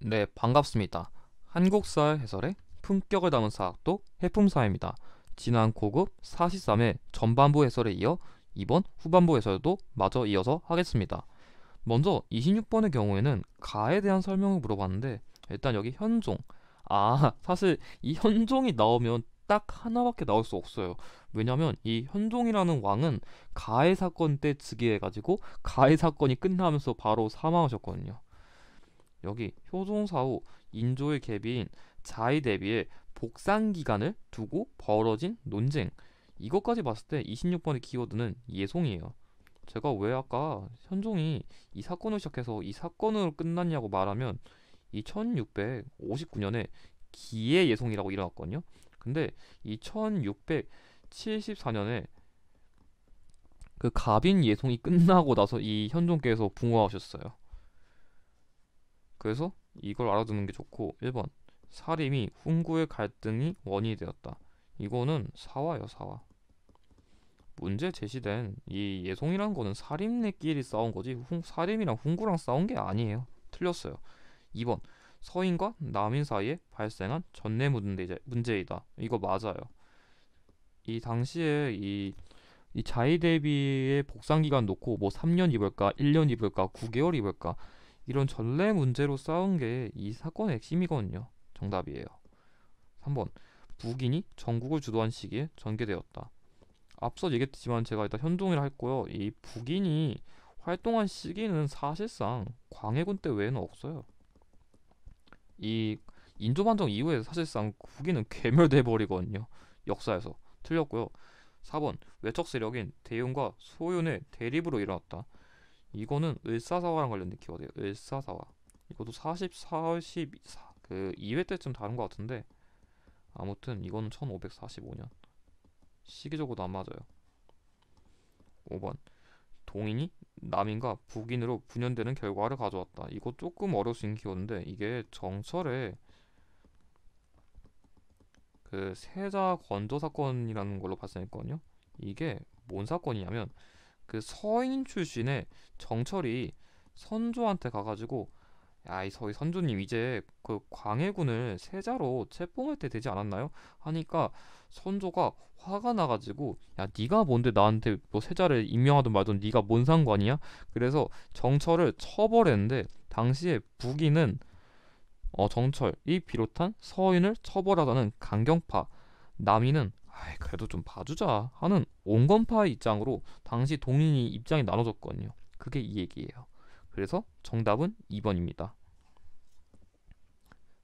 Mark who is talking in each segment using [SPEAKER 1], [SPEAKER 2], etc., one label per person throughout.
[SPEAKER 1] 네, 반갑습니다. 한국사회 해설의 품격을 담은 사학도 해품사입니다. 지난 고급 43회 전반부 해설에 이어 이번 후반부 해설도 마저 이어서 하겠습니다. 먼저 26번의 경우에는 가에 대한 설명을 물어봤는데 일단 여기 현종. 사실 이 현종이 나오면 딱 하나밖에 나올 수 없어요. 왜냐면 이 현종이라는 왕은 가해 사건 때 즉위해가지고 가해 사건이 끝나면서 바로 사망하셨거든요. 여기 효종사후 인조의 계비인 자의 대비에 복상 기간을 두고 벌어진 논쟁. 이것까지 봤을 때 26번의 키워드는 예송이에요. 제가 왜 아까 현종이 이 사건을 시작해서 이 사건으로 끝났냐고 말하면 이 1659년에 기의 예송이라고 일어났거든요. 근데 이 1674년에 그 갑인 예송이 끝나고 나서 이 현종께서 붕어하셨어요. 그래서 이걸 알아두는 게 좋고 1번 사림이 훈구의 갈등이 원인이 되었다. 이거는 사화예요, 사화. 문제 제시된 이 예송이라는 거는 사림네끼리 싸운 거지 사림이랑 훈구랑 싸운 게 아니에요. 틀렸어요. 2번 서인과 남인 사이에 발생한 전내 문제이다. 이거 맞아요. 이 당시에 이 자의 대비의 복상 기간 놓고 뭐 3년 입을까, 1년 입을까, 9개월 입을까 이런 전례 문제로 싸운 게 이 사건의 핵심이거든요. 정답이에요. 3번 북인이 전국을 주도한 시기에 전개되었다. 앞서 얘기했지만 제가 일단 현종이라 했고요. 이 북인이 활동한 시기는 사실상 광해군 때 외에는 없어요. 이 인조반정 이후에 사실상 북인은 괴멸돼 버리거든요. 역사에서. 틀렸고요. 4번 외척 세력인 대윤과 소윤의 대립으로 일어났다. 이거는 을사사화랑 관련된 키워드예요. 을사사화. 이것도 44, 14, 그 2회 때쯤 다른 것 같은데 아무튼 이거는 1545년. 시기적으로도 안 맞아요. 5번 동인이 남인과 북인으로 분열되는 결과를 가져왔다. 이거 조금 어려울 수 있는 키워드인데 이게 정철의 그 세자 건조 사건이라는 걸로 발생했거든요. 이게 뭔 사건이냐면 그 서인 출신의 정철이 선조한테 가가지고 야, 이 서희 선조님 이제 그 광해군을 세자로 책봉할 때 되지 않았나요? 하니까 선조가 화가 나가지고 야, 네가 뭔데 나한테 뭐 세자를 임명하든 말든 네가 뭔 상관이야? 그래서 정철을 처벌했는데 당시에 북인은 정철이 비롯한 서인을 처벌하자는 강경파, 남인은 아이 그래도 좀 봐주자 하는 온건파의 입장으로 당시 동인이 입장이 나눠졌거든요. 그게 이 얘기예요. 그래서 정답은 2번입니다.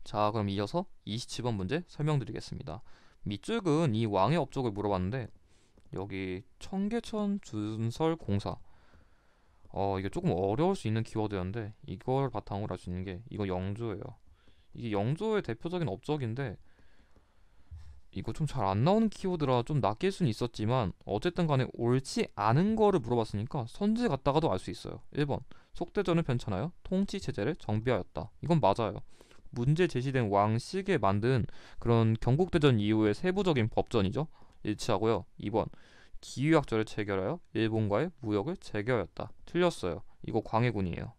[SPEAKER 1] 자, 그럼 이어서 27번 문제 설명드리겠습니다. 밑줄은 이 왕의 업적을 물어봤는데 여기 청계천 준설 공사. 이게 조금 어려울 수 있는 키워드였는데 이걸 바탕으로 할 수 있는 게 이거 영조예요. 이게 영조의 대표적인 업적인데 이거 좀 잘 안 나오는 키워드라 좀 낚일 수는 있었지만 어쨌든 간에 옳지 않은 거를 물어봤으니까 선지 갔다가도 알 수 있어요. 1번 속대전을 편찬하여 통치체제를 정비하였다. 이건 맞아요. 문제 제시된 왕씨에 만든 그런 경국대전 이후의 세부적인 법전이죠. 일치하고요. 2번 기유약절을 체결하여 일본과의 무역을 재개하였다. 틀렸어요. 이거 광해군이에요.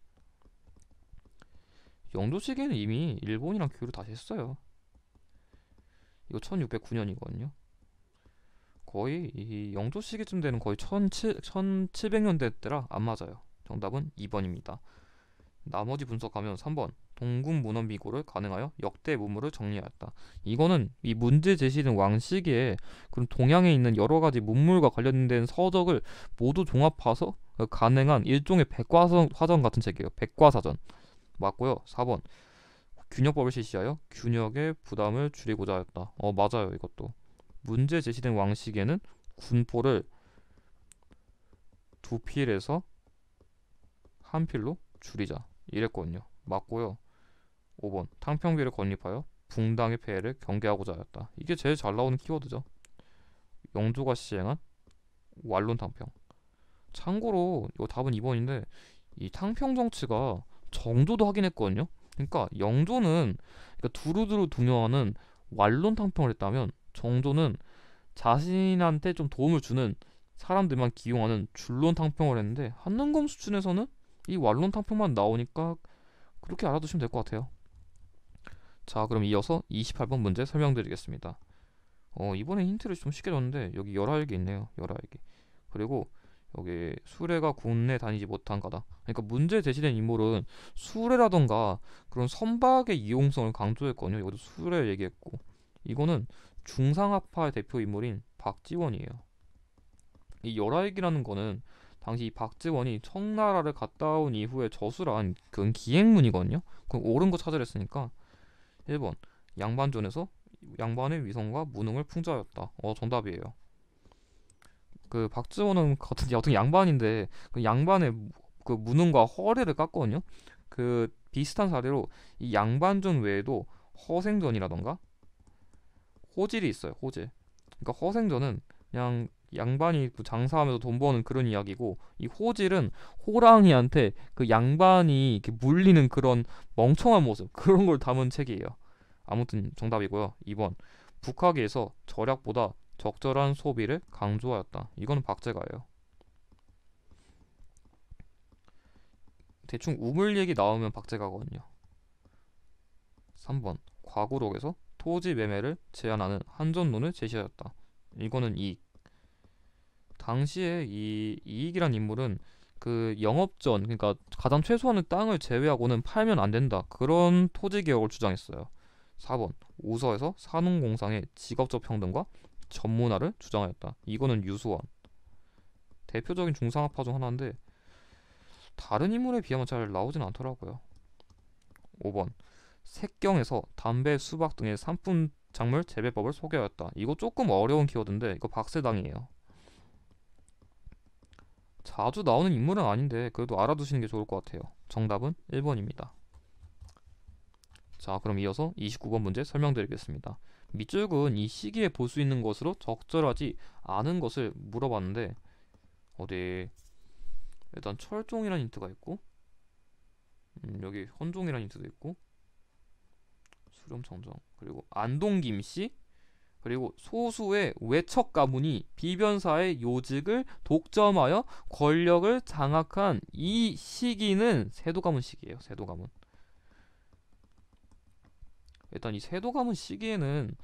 [SPEAKER 1] 영조 시기에는 이미 일본이랑 교류를 다시 했어요. 이거 1609년이거든요. 거의 이 영조 시기쯤 되는 거의 1700년대 때라 안 맞아요. 정답은 2번입니다. 나머지 분석하면 3번 동궁 문헌 비고를 가능하여 역대 문물을 정리하였다. 이거는 이 문제 제시된 왕 시기에 그런 동양에 있는 여러 가지 문물과 관련된 서적을 모두 종합해서 가능한 일종의 백과사전 같은 책이에요. 백과사전. 맞고요. 4번 균역법을 실시하여 균역의 부담을 줄이고자 하였다. 맞아요. 이것도. 문제 제시된 왕 시기에는 군포를 두 필에서 한 필로 줄이자. 이랬거든요. 맞고요. 5번 탕평비를 건립하여 붕당의 폐해를 경계하고자 하였다. 이게 제일 잘 나오는 키워드죠. 영조가 시행한 완론 탕평. 참고로 이 답은 2번인데 이 탕평 정치가 정조도 하긴 했거든요. 그러니까 영조는 그러니까 두루두루 등용하는 완론 탕평을 했다면 정조는 자신한테 좀 도움을 주는 사람들만 기용하는 줄론 탕평을 했는데 한능검 수준에서는 이 완론 탕평만 나오니까 그렇게 알아두시면 될 것 같아요. 자, 그럼 이어서 28번 문제 설명드리겠습니다. 이번에 힌트를 좀 쉽게 줬는데 여기 열알기 있네요. 열알기. 그리고 여기 수레가 국내 다니지 못한 가다. 그러니까 문제 제시된 인물은 수레라던가 그런 선박의 이용성을 강조했거든요. 여기도 수레 얘기했고, 이거는 중상하파의 대표 인물인 박지원이에요. 이 열알기라는 거는 당시 이 박지원이 청나라를 갔다 온 이후에 저술한 그런 기행문이거든요. 그럼 옳은 거 찾으랬으니까 1번 양반존에서 양반의 위성과 무능을 풍자하였다. 정답이에요. 그 박지원은 같은 어떤 양반인데 그 양반의 그 무능과 허례를 깠거든요. 그 비슷한 사례로 이 양반존 외에도 허생전이라던가 호질이 있어요. 호질. 그러니까 허생전은 그냥 양반이 그 장사하면서 돈 버는 그런 이야기고, 이 호질은 호랑이한테 그 양반이 이렇게 물리는 그런 멍청한 모습, 그런 걸 담은 책이에요. 아무튼 정답이고요. 2번 북하기에서 절약보다 적절한 소비를 강조하였다. 이거는 박제가예요. 대충 우물 얘기 나오면 박제가거든요. 3번 과구록에서 토지 매매를 제한하는 한전론을 제시하였다. 이거는 이익. 당시에 이 이익이란 인물은 그 영업전, 그러니까 가장 최소한의 땅을 제외하고는 팔면 안 된다, 그런 토지 개혁을 주장했어요. 4번 우서에서 산업공상의 직업적 평등과 전문화를 주장하였다. 이거는 유수원. 대표적인 중상업파 중 하나인데 다른 인물에 비하면 잘 나오진 않더라고요. 5번 색경에서 담배, 수박 등의 산품 작물 재배법을 소개하였다. 이거 조금 어려운 키워드인데 이거 박세당이에요. 자주 나오는 인물은 아닌데 그래도 알아두시는 게 좋을 것 같아요. 정답은 1번입니다. 자, 그럼 이어서 29번 문제 설명드리겠습니다. 밑줄은 이 시기에 볼 수 있는 것으로 적절하지 않은 것을 물어봤는데, 어디 일단 철종이라는 힌트가 있고, 여기 헌종이라는 힌트도 있고, 수렴청정, 그리고 안동김씨, 그리고 소수의 외척 가문이 비변사의 요직을 독점하여 권력을 장악한 이 시기는 세도 가문 시기예요. 세도 가문. 일단 이 세도 가문 시기에는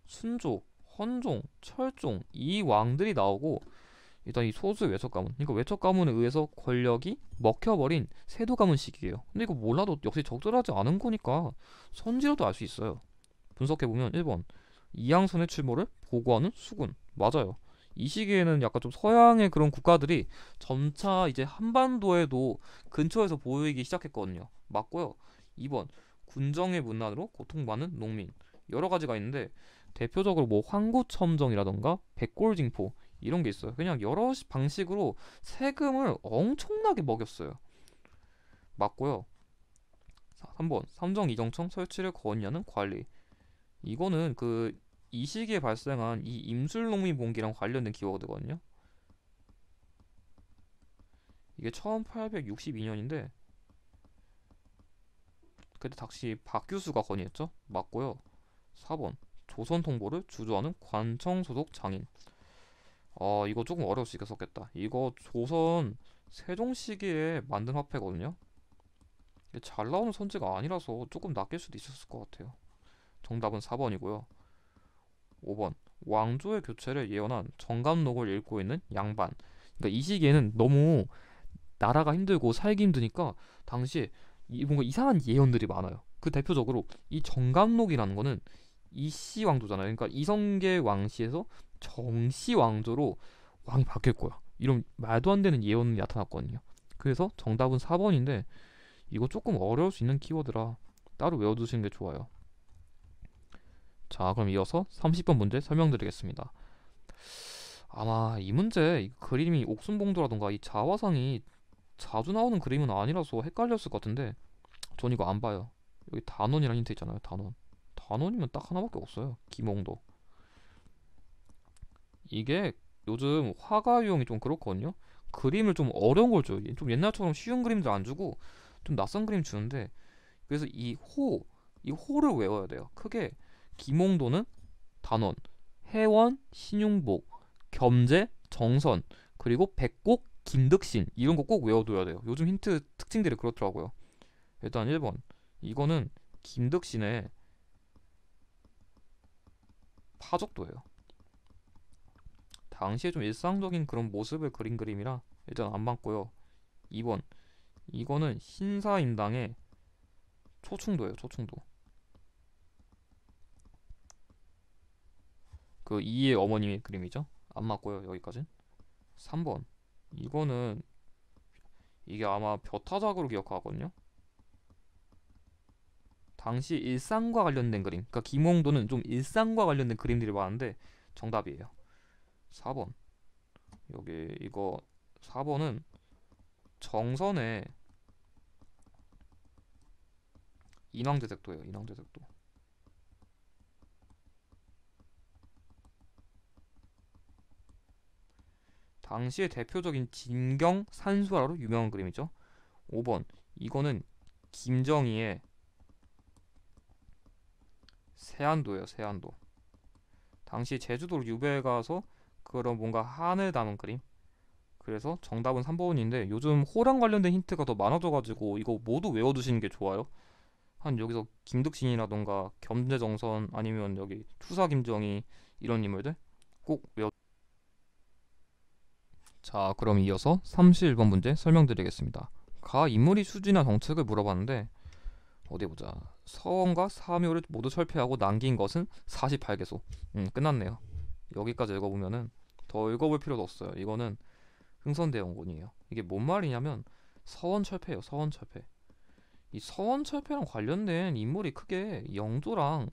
[SPEAKER 1] 순족, 헌종, 철종 이 왕들이 나오고, 일단 이 소수의 외척 가문, 그러니까 외척 가문에 의해서 권력이 먹혀버린 세도 가문 시기예요. 근데 이거 몰라도 역시 적절하지 않은 거니까 선지로도 알 수 있어요. 분석해보면 1번 이양선의 출몰을 보고하는 수군. 맞아요. 이 시기에는 약간 좀 서양의 그런 국가들이 점차 이제 한반도에도 근처에서 보이기 시작했거든요. 맞고요. 2번 군정의 문난으로 고통받는 농민. 여러 가지가 있는데 대표적으로 뭐 황구첨정이라던가 백골징포 이런 게 있어요. 그냥 여러 방식으로 세금을 엄청나게 먹였어요. 맞고요. 3번 삼정 이정청 설치를 거느냐는 관리. 이거는 그 이 시기에 발생한 이 임술농민 봉기랑 관련된 키워드거든요. 이게 1862년인데 그때 당시 박규수가 건의했죠. 맞고요. 4번 조선 통보를 주도하는 관청 소속 장인. 이거 조금 어려울 수 있겠다. 이거 조선 세종 시기에 만든 화폐거든요. 이게 잘 나오는 선지가 아니라서 조금 낚일 수도 있었을 것 같아요. 정답은 4번이고요. 5번 왕조의 교체를 예언한 정감록을 읽고 있는 양반. 그러니까 이 시기에는 너무 나라가 힘들고 살기 힘드니까 당시에 뭔가 이상한 예언들이 많아요. 그 대표적으로 이 정감록이라는 거는 이씨 왕조잖아요. 그러니까 이성계 왕씨에서 정씨 왕조로 왕이 바뀔 거야, 이런 말도 안 되는 예언이 나타났거든요. 그래서 정답은 4번인데 이거 조금 어려울 수 있는 키워드라 따로 외워두시는 게 좋아요. 자, 그럼 이어서 30번 문제 설명드리겠습니다. 아마 이 문제 이 그림이 옥순봉도라던가 이 자화상이 자주 나오는 그림은 아니라서 헷갈렸을 것 같은데 전 이거 안 봐요. 여기 단원이라는 힌트 있잖아요. 단원. 단원이면 딱 하나밖에 없어요. 김홍도. 이게 요즘 화가 유형이 좀 그렇거든요. 그림을 좀 어려운 걸 줘요. 좀 옛날처럼 쉬운 그림들 안 주고 좀 낯선 그림 주는데, 그래서 이 호를 외워야 돼요. 크게 김홍도는 단원, 해원, 신용복, 겸재, 정선, 그리고 백곡, 김득신 이런 거 꼭 외워둬야 돼요. 요즘 힌트 특징들이 그렇더라고요. 일단 1번 이거는 김득신의 파족도예요. 당시에 좀 일상적인 그런 모습을 그린 그림이라 일단 안 맞고요. 2번, 이거는 신사임당의 초충도예요. 초충도. 그 이의 어머님의 그림이죠. 안 맞고요. 여기까지. 3번, 이거는 이게 아마 벼타작으로 기억하거든요. 당시 일상과 관련된 그림. 그러니까 김홍도는 좀 일상과 관련된 그림들이 많은데 정답이에요. 4번. 여기 이거 4번은 정선의 인왕제색도예요. 인왕제색도. 당시의 대표적인 진경 산수화로 유명한 그림이죠. 5번. 이거는 김정희의 세안도예요. 세안도. 당시 제주도로 유배해 가서 그런 뭔가 한을 담은 그림. 그래서 정답은 3번인데 요즘 호랑 관련된 힌트가 더 많아져가지고 이거 모두 외워두시는 게 좋아요. 한 여기서 김득신이라던가 겸재정선 아니면 여기 투사 김정희 이런 인물들 꼭 외워. 자, 그럼 이어서 31번 문제 설명드리겠습니다. 가 인물이 수지나 정책을 물어봤는데 어디 보자. 서원과 사묘를 모두 철폐하고 남긴 것은 48개소. 끝났네요. 여기까지 읽어보면은 더 읽어볼 필요도 없어요. 이거는 흥선대원군이에요. 이게 뭔 말이냐면 서원 철폐예요. 서원 철폐. 이 서원 철폐랑 관련된 인물이 크게 영조랑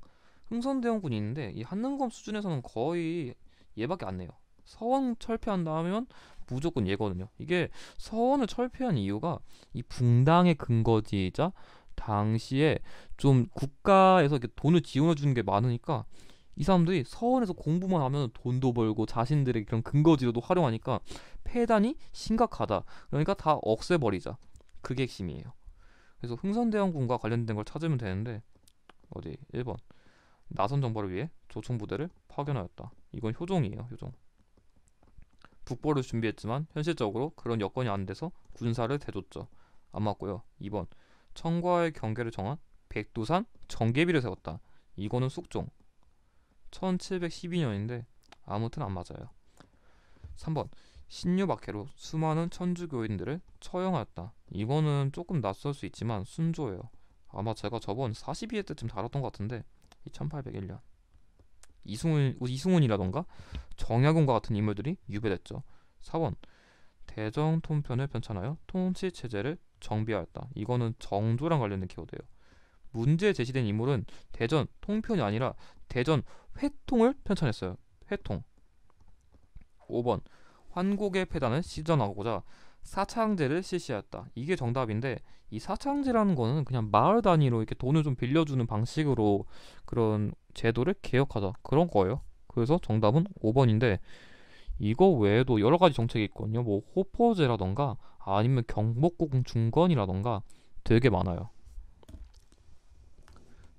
[SPEAKER 1] 흥선대원군이 있는데 이 한능검 수준에서는 거의 얘밖에 안 내요. 서원 철폐한다면 무조건 얘거든요. 이게 서원을 철폐한 이유가 이 붕당의 근거지이자 당시에 좀 국가에서 이렇게 돈을 지원해 주는 게 많으니까 이 사람들이 서원에서 공부만 하면 돈도 벌고 자신들의 그런 근거지로도 활용하니까 폐단이 심각하다. 그러니까 다 없애버리자. 그게 핵심이에요. 그래서 흥선대원군과 관련된 걸 찾으면 되는데 어디 1번 나선 정보를 위해 조총부대를 파견하였다. 이건 효종이에요. 효종. 북벌을 준비했지만 현실적으로 그런 여건이 안 돼서 군사를 대줬죠. 안 맞고요. 2번 청과의 경계를 정한 백두산 정계비를 세웠다. 이거는 숙종. 1712년인데 아무튼 안 맞아요. 3번 신유박해로 수많은 천주교인들을 처형하였다. 이거는 조금 낯설 수 있지만 순조예요. 아마 제가 저번 42회 때쯤 다뤘던 것 같은데 1801년 이승훈이라던가 정약용과 같은 인물들이 유배됐죠. 4번 대정 통편을 편찬하여 통치 체제를 정비하였다. 이거는 정조랑 관련된 키워드예요. 문제에 제시된 인물은 대전 통편이 아니라 대전 회통을 편찬했어요. 회통. 5번 환곡의 폐단을 시전하고자 사창제를 실시하였다. 이게 정답인데 이 사창제라는 거는 그냥 마을 단위로 이렇게 돈을 좀 빌려주는 방식으로 그런 제도를 개혁하자 그런 거예요. 그래서 정답은 5번인데 이거 외에도 여러 가지 정책이 있거든요. 뭐 호포제라던가 아니면 경복궁 중건이라던가 되게 많아요.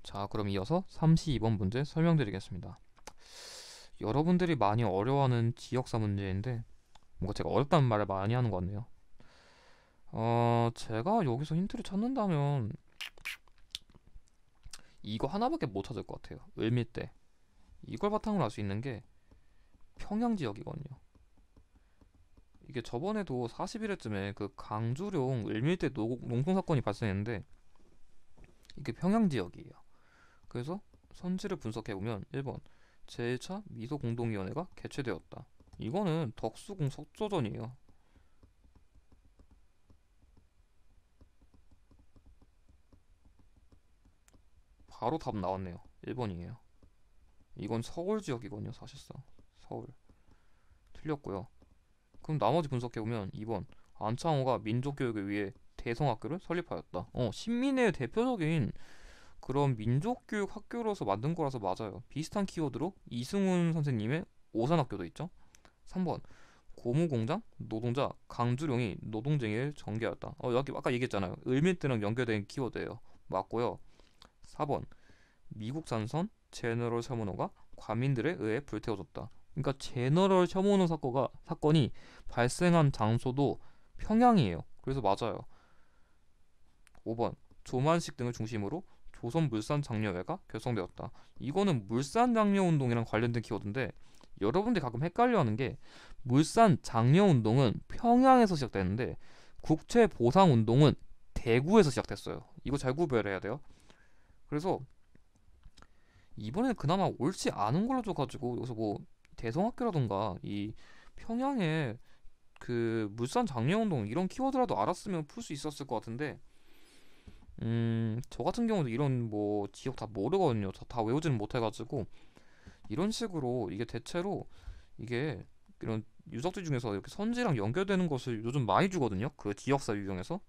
[SPEAKER 1] 자, 그럼 이어서 32번 문제 설명드리겠습니다. 여러분들이 많이 어려워하는 지역사 문제인데 뭔가 제가 어렵다는 말을 많이 하는 것 같네요. 제가 여기서 힌트를 찾는다면 이거 하나밖에 못 찾을 것 같아요. 을밀대. 이걸 바탕으로 할 수 있는 게 평양 지역이거든요. 이게 저번에도 41회쯤에 그 강주룡 을밀대 농성 사건이 발생했는데 이게 평양 지역이에요. 그래서 선지를 분석해보면 1번 제1차 미소공동위원회가 개최되었다. 이거는 덕수궁 석조전이에요. 바로 답 나왔네요. 1번이에요. 이건 서울 지역이거든요. 사실상 서울. 틀렸고요. 그럼 나머지 분석해보면 2번 안창호가 민족교육을 위해 대성학교를 설립하였다. 신민의 대표적인 그런 민족교육 학교로서 만든 거라서 맞아요. 비슷한 키워드로 이승훈 선생님의 오산학교도 있죠. 3번 고무공장 노동자 강주룡이 노동쟁이를 전개하였다. 여기 아까 얘기했잖아요. 을밀대랑 연결된 키워드예요. 맞고요. 4번 미국 산선 제너럴 셔먼호가 과민들에 의해 불태워졌다. 그러니까 제너럴 셔먼호 사건이 발생한 장소도 평양이에요. 그래서 맞아요. 5번 조만식 등을 중심으로 조선물산장려회가 결성되었다. 이거는 물산장려운동이랑 관련된 키워드인데 여러분들이 가끔 헷갈려하는 게 물산장려운동은 평양에서 시작되는데 국채보상운동은 대구에서 시작됐어요. 이거 잘 구별해야 돼요. 그래서 이번에 그나마 옳지 않은 걸로 줘가지고 여기서 뭐 대성학교라던가 이 평양에 그 물산장려운동 이런 키워드라도 알았으면 풀 수 있었을 것 같은데 저 같은 경우도 이런 뭐 지역 다 모르거든요. 다 외우지는 못해가지고 이런 식으로 이게 대체로 이게 이런 유적지 중에서 이렇게 선지랑 연결되는 것을 요즘 많이 주거든요. 그 지역사 유형에서.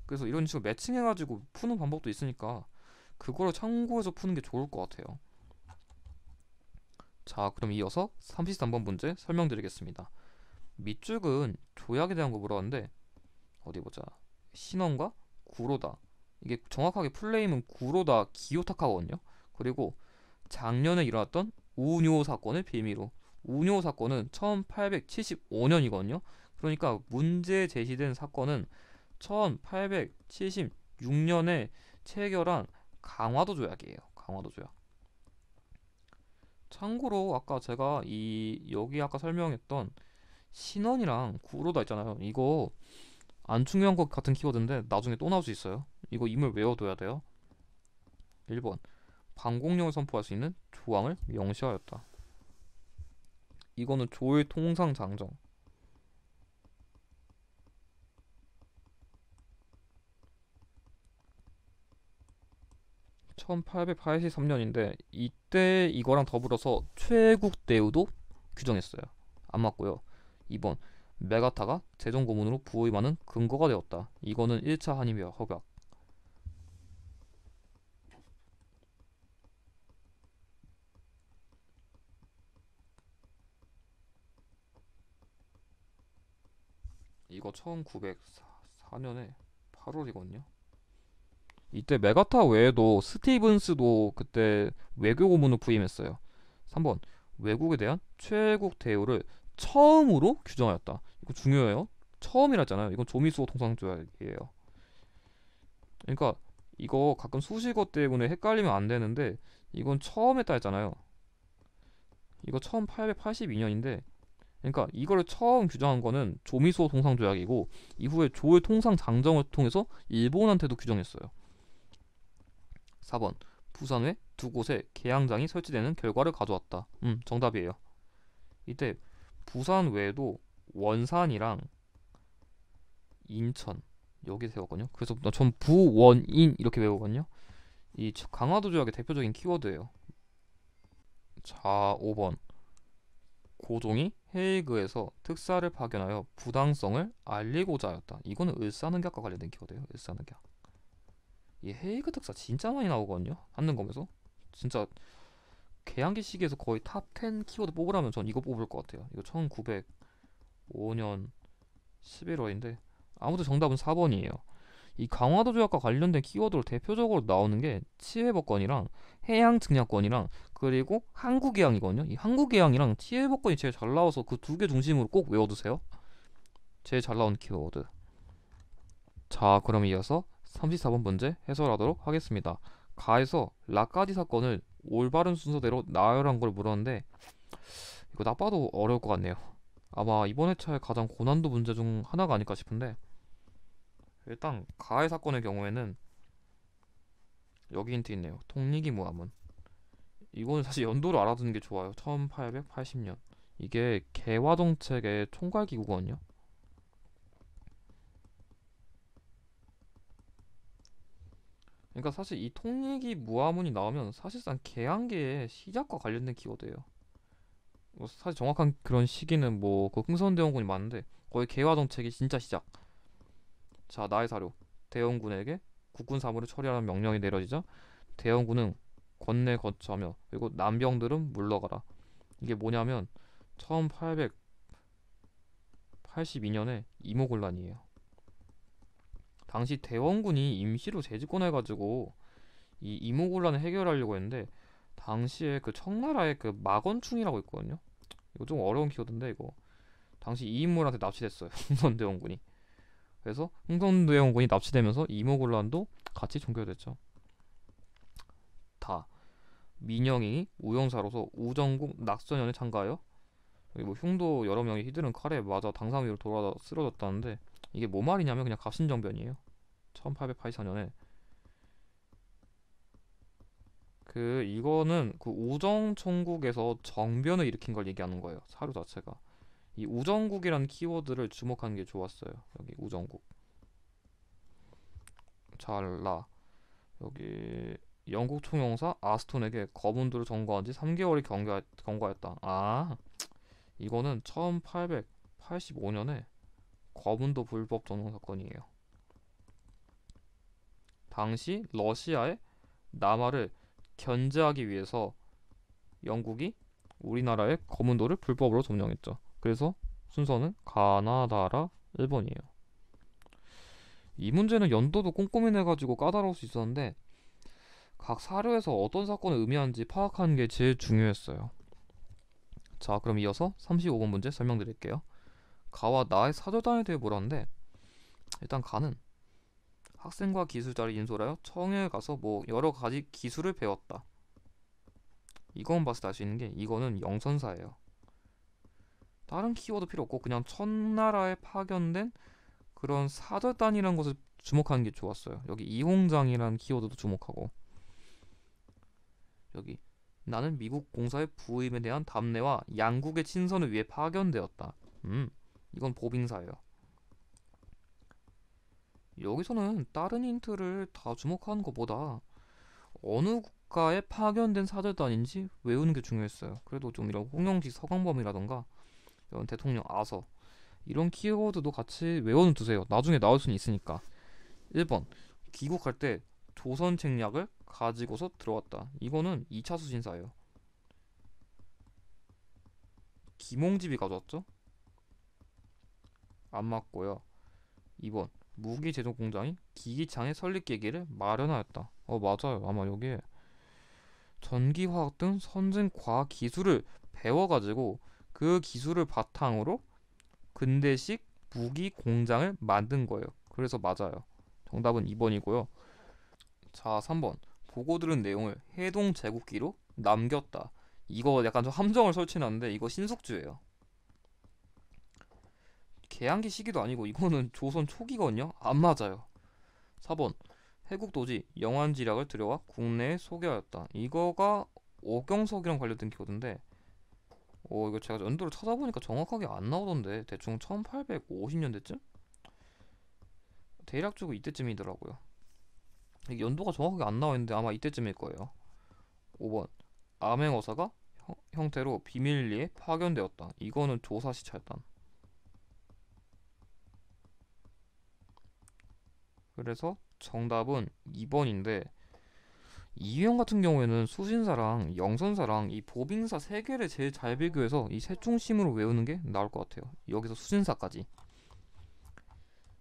[SPEAKER 1] 그래서 이런 식으로 매칭해가지고 푸는 방법도 있으니까 그거를 참고해서 푸는 게 좋을 것 같아요. 자, 그럼 이어서 33번 문제 설명드리겠습니다. 밑줄은 조약에 대한 거 물어봤는데 어디 보자. 신원과 구로다. 이게 정확하게 풀네임은 구로다 기요타카거든요. 그리고 작년에 일어났던 우뇨 사건을 빌미로. 우뇨 사건은 1875년이거든요. 그러니까 문제 제시된 사건은 1876년에 체결한 강화도 조약이에요. 강화도 조약. 참고로 아까 제가 여기 아까 설명했던 신원이랑 구로다 있잖아요. 이거 안 중요한 것 같은 키워드인데 나중에 또 나올 수 있어요. 이거 임을 외워둬야 돼요. 1번 방공령을 선포할 수 있는 조항을 명시하였다. 이거는 조의 통상장정. 1883년인데 이때 이거랑 더불어서 최국 대우도 규정했어요. 안 맞고요. 2번 메가타가 재정 고문으로 부임하는 근거가 되었다. 이거는 1차 한일 협약. 이거 1904년에 8월이거든요. 이때 메가타 외에도 스티븐스도 그때 외교 고문으로 부임했어요. 3번 외국에 대한 최국 대우를 처음으로 규정하였다. 이거 중요해요. 처음이라 했잖아요. 이건 조미수호 통상조약이에요. 그러니까 이거 가끔 수식어 때문에 헷갈리면 안 되는데 이건 처음 했다 했잖아요. 이거 처음 882년인데 그러니까 이거를 처음 규정한 거는 조미수호 통상조약이고 이후에 조의 통상 장정을 통해서 일본한테도 규정했어요. 4번 부산 외 두 곳에 개항장이 설치되는 결과를 가져왔다. 정답이에요. 이때 부산 외에도 원산이랑 인천 여기 세웠거든요. 그래서 전 부원인 이렇게 외우거든요. 이 강화도 조약의 대표적인 키워드예요. 자, 5번 고종이 헤이그에서 특사를 파견하여 부당성을 알리고자 하였다. 이거는 을사늑약과 관련된 키워드예요. 을사늑약. 이 헤이그 특사 진짜 많이 나오거든요. 한능검에서 진짜 개항기 시기에서 거의 탑 10 키워드 뽑으라면 전 이거 뽑을 것 같아요. 이거 1905년 11월인데 아무튼 정답은 4번이에요. 이 강화도 조약과 관련된 키워드로 대표적으로 나오는 게 치해법권이랑 해양증약권이랑 그리고 한국해양이거든요. 이 한국해양이랑 치해법권이 제일 잘 나와서 그 두 개 중심으로 꼭 외워두세요. 제일 잘 나오는 키워드. 자, 그럼 이어서 34번 문제 해설하도록 하겠습니다. 가에서 라카디 사건을 올바른 순서대로 나열한 걸 물었는데 이거 나빠도 어려울 것 같네요. 아마 이번 회차의 가장 고난도 문제 중 하나가 아닐까 싶은데 일단 가해 사건의 경우에는 여기 힌트 있네요. 통리기 무함은. 이거는 사실 연도를 알아두는 게 좋아요. 1880년. 이게 개화정책의 총괄기구거든요. 그러니까 사실 이 통리기 무함문이 나오면 사실상 개항계의 시작과 관련된 키워드예요. 뭐 사실 정확한 그런 시기는 뭐그 흥선대원군이 맞는데 거의 개화정책의 진짜 시작. 자, 나의 사료. 대원군에게 국군 사무를 처리하라는 명령이 내려지자 대원군은 권내 거처하며 그리고 남병들은 물러가라. 이게 뭐냐면 1882년에 이모곤란이에요. 당시 대원군이 임시로 재집권해가지고 이 이모곤란을 해결하려고 했는데 당시에 그 청나라에 그 마건충이라고 있거든요. 이거 좀 어려운 키워드인데 이거 당시 이 인물한테 납치됐어요. 흥선대원군이. 그래서 흥선대원군이 납치되면서 이모곤란도 같이 종결됐죠. 다. 민영이 우영사로서 우정국 낙선연에 참가하여 여기 뭐 흉도 여러 명이 휘두른 칼에 맞아 당상 위로 돌아다 쓰러졌다는데 이게 뭐 말이냐면 그냥 갑신정변이에요. 1884년에 이거는 그 우정총국에서 정변을 일으킨 걸 얘기하는 거예요. 사료 자체가. 이 우정국이라는 키워드를 주목하는 게 좋았어요. 여기 우정국. 잘라. 여기 영국 총영사 아스톤에게 거문도를 점거한 지 3개월이 경과했다. 아, 이거는 1885년에 거문도 불법 전공 사건이에요. 당시 러시아의 남하를 견제하기 위해서 영국이 우리나라의 거문도를 불법으로 점령했죠. 그래서 순서는 가나다라 1번이에요. 이 문제는 연도도 꼼꼼히 내가지고 까다로울 수 있었는데 각 사료에서 어떤 사건을 의미하는지 파악하는 게 제일 중요했어요. 자, 그럼 이어서 35번 문제 설명드릴게요. 가와 나의 사절단에 대해 물었는데 일단 가는 학생과 기술자를 인솔하여 청해에 가서 뭐 여러 가지 기술을 배웠다. 이건 봤을 때 알 수 있는 게 이거는 영선사예요. 다른 키워드 필요 없고 그냥 천나라에 파견된 그런 사절단이라는 것을 주목하는 게 좋았어요. 여기 이홍장이라는 키워드도 주목하고 여기 나는 미국 공사의 부임에 대한 답례와 양국의 친선을 위해 파견되었다. 이건 보빙사예요. 여기서는 다른 힌트를 다 주목하는 것보다 어느 국가에 파견된 사절단인지 외우는 게 중요했어요. 그래도 좀 이런 홍영식 서광범이라던가 이런 대통령 아서 이런 키워드도 같이 외워두세요. 나중에 나올 수는 있으니까. 1번 귀국할 때 조선 책략을 가지고서 들어왔다. 이거는 2차 수신사예요. 김홍집이 가져왔죠? 안 맞고요. 2번 무기 제조 공장이 기기창의 설립 계기를 마련하였다. 맞아요. 아마 여기에 전기화학 등 선진 과학 기술을 배워가지고 그 기술을 바탕으로 근대식 무기 공장을 만든 거예요. 그래서 맞아요. 정답은 2번이고요. 자, 3번 보고 들은 내용을 해동 제국기로 남겼다. 이거 약간 좀 함정을 설치놨는데 이거 신숙주예요. 개항기 시기도 아니고 이거는 조선 초기거든요. 안 맞아요. 4번 해국도지 영안지략을 들여와 국내에 소개하였다. 이거가 오경석이랑 관련된 키워드인데 이거 제가 연도를 찾아보니까 정확하게 안 나오던데 대충 1850년대쯤? 대략적으로 이때쯤이더라고요. 이게 연도가 정확하게 안 나와 있는데 아마 이때쯤일 거예요. 5번 암행어사가 형태로 비밀리에 파견되었다. 이거는 조사시찰단. 그래서 정답은 2번인데 이유형 같은 경우에는 수신사랑 영선사랑 이 보빙사 세 개를 제일 잘 비교해서 이 셋 중심으로 외우는 게 나을 것 같아요. 여기서 수신사까지.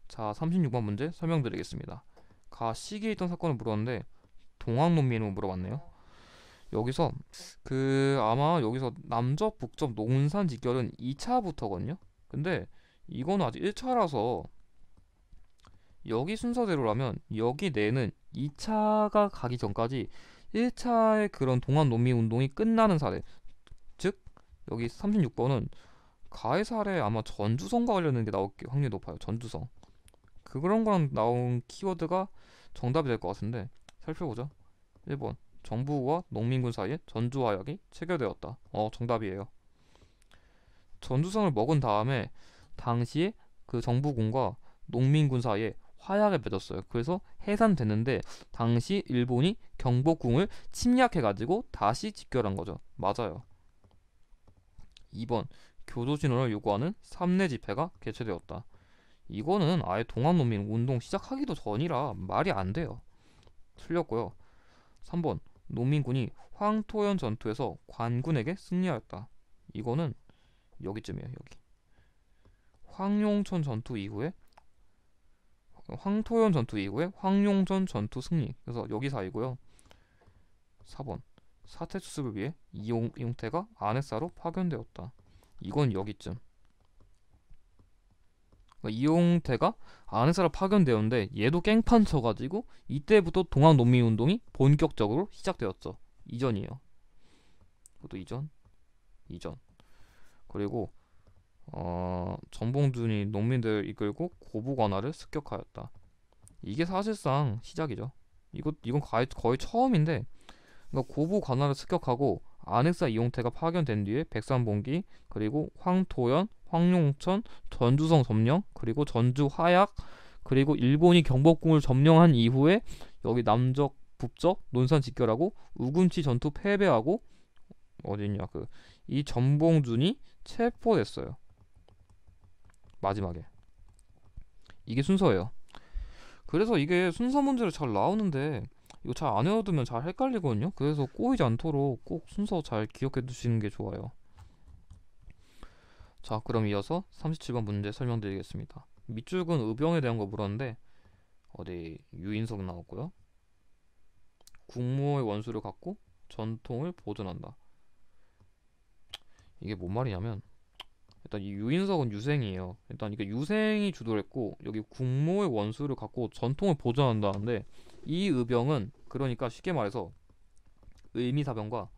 [SPEAKER 1] 자, 36번 문제 설명드리겠습니다. 가 시기에 있던 사건을 물었는데 동학농민으로 물어봤네요. 여기서 아마 여기서 남접 북접 농산 직결은 2차부터거든요. 근데 이거는 아직 1차라서 여기 순서대로라면 여기 내는 2차가 가기 전까지 1차의 그런 동학농민 운동이 끝나는 사례, 즉 여기 36번은 가해 사례 아마 전주성과 관련된 게 나올 확률이 높아요. 전주성. 그런 거랑 나온 키워드가 정답이 될 것 같은데 살펴보자. 1번 정부와 농민군 사이에 전주화약이 체결되었다. 정답이에요. 전주성을 먹은 다음에 당시에 그 정부군과 농민군 사이에 화약을 맺었어요. 그래서 해산됐는데 당시 일본이 경복궁을 침략해가지고 다시 집결한 거죠. 맞아요. 2번 교도신원을 요구하는 삼내 집회가 개최되었다. 이거는 아예 동학농민 운동 시작하기도 전이라 말이 안 돼요. 틀렸고요. 3번 농민군이 황토현 전투에서 관군에게 승리하였다. 이거는 여기쯤이에요. 여기 황토현 전투 이후에 황용전 전투 승리. 그래서 여기 사이고요. 4번 사태 수습을 위해 이용태가 아네사로 파견되었다. 이건 여기쯤. 그러니까 이용태가 안에서라 파견되었는데 얘도 깽판 쳐가지고 이때부터 동학농민운동이 본격적으로 시작되었죠. 이전이에요. 그것도 이전. 그리고 전봉준이 농민들 이끌고 고부 관할을 습격하였다. 이게 사실상 시작이죠. 이건 거의 처음인데, 그러니까 고부 관할을 습격하고 안익사 이용태가 파견된 뒤에 백산봉기 그리고 황토연, 황룡천, 전주성 점령 그리고 전주 화약 그리고 일본이 경복궁을 점령한 이후에 여기 남적 북적 논산 직결하고 우금치 전투 패배하고 어딨냐 이 전봉준이 체포됐어요. 마지막에 이게 순서예요. 그래서 이게 순서 문제로 잘 나오는데 이거 잘 안 외워두면 잘 헷갈리거든요. 그래서 꼬이지 않도록 꼭 순서 잘 기억해 두시는 게 좋아요. 자, 그럼 이어서 37번 문제 설명드리겠습니다. 밑줄근 의병에 대한 거 물었는데 어디 유인석 나왔고요. 국모의 원수를 갖고 전통을 보존한다. 이게 뭔 말이냐면 일단 이 유인석은 유생이에요. 일단 이게 유생이 주도를 했고 여기 국모의 원수를 갖고 전통을 보존한다는데 이 의병은 그러니까 쉽게 말해서 의미사병과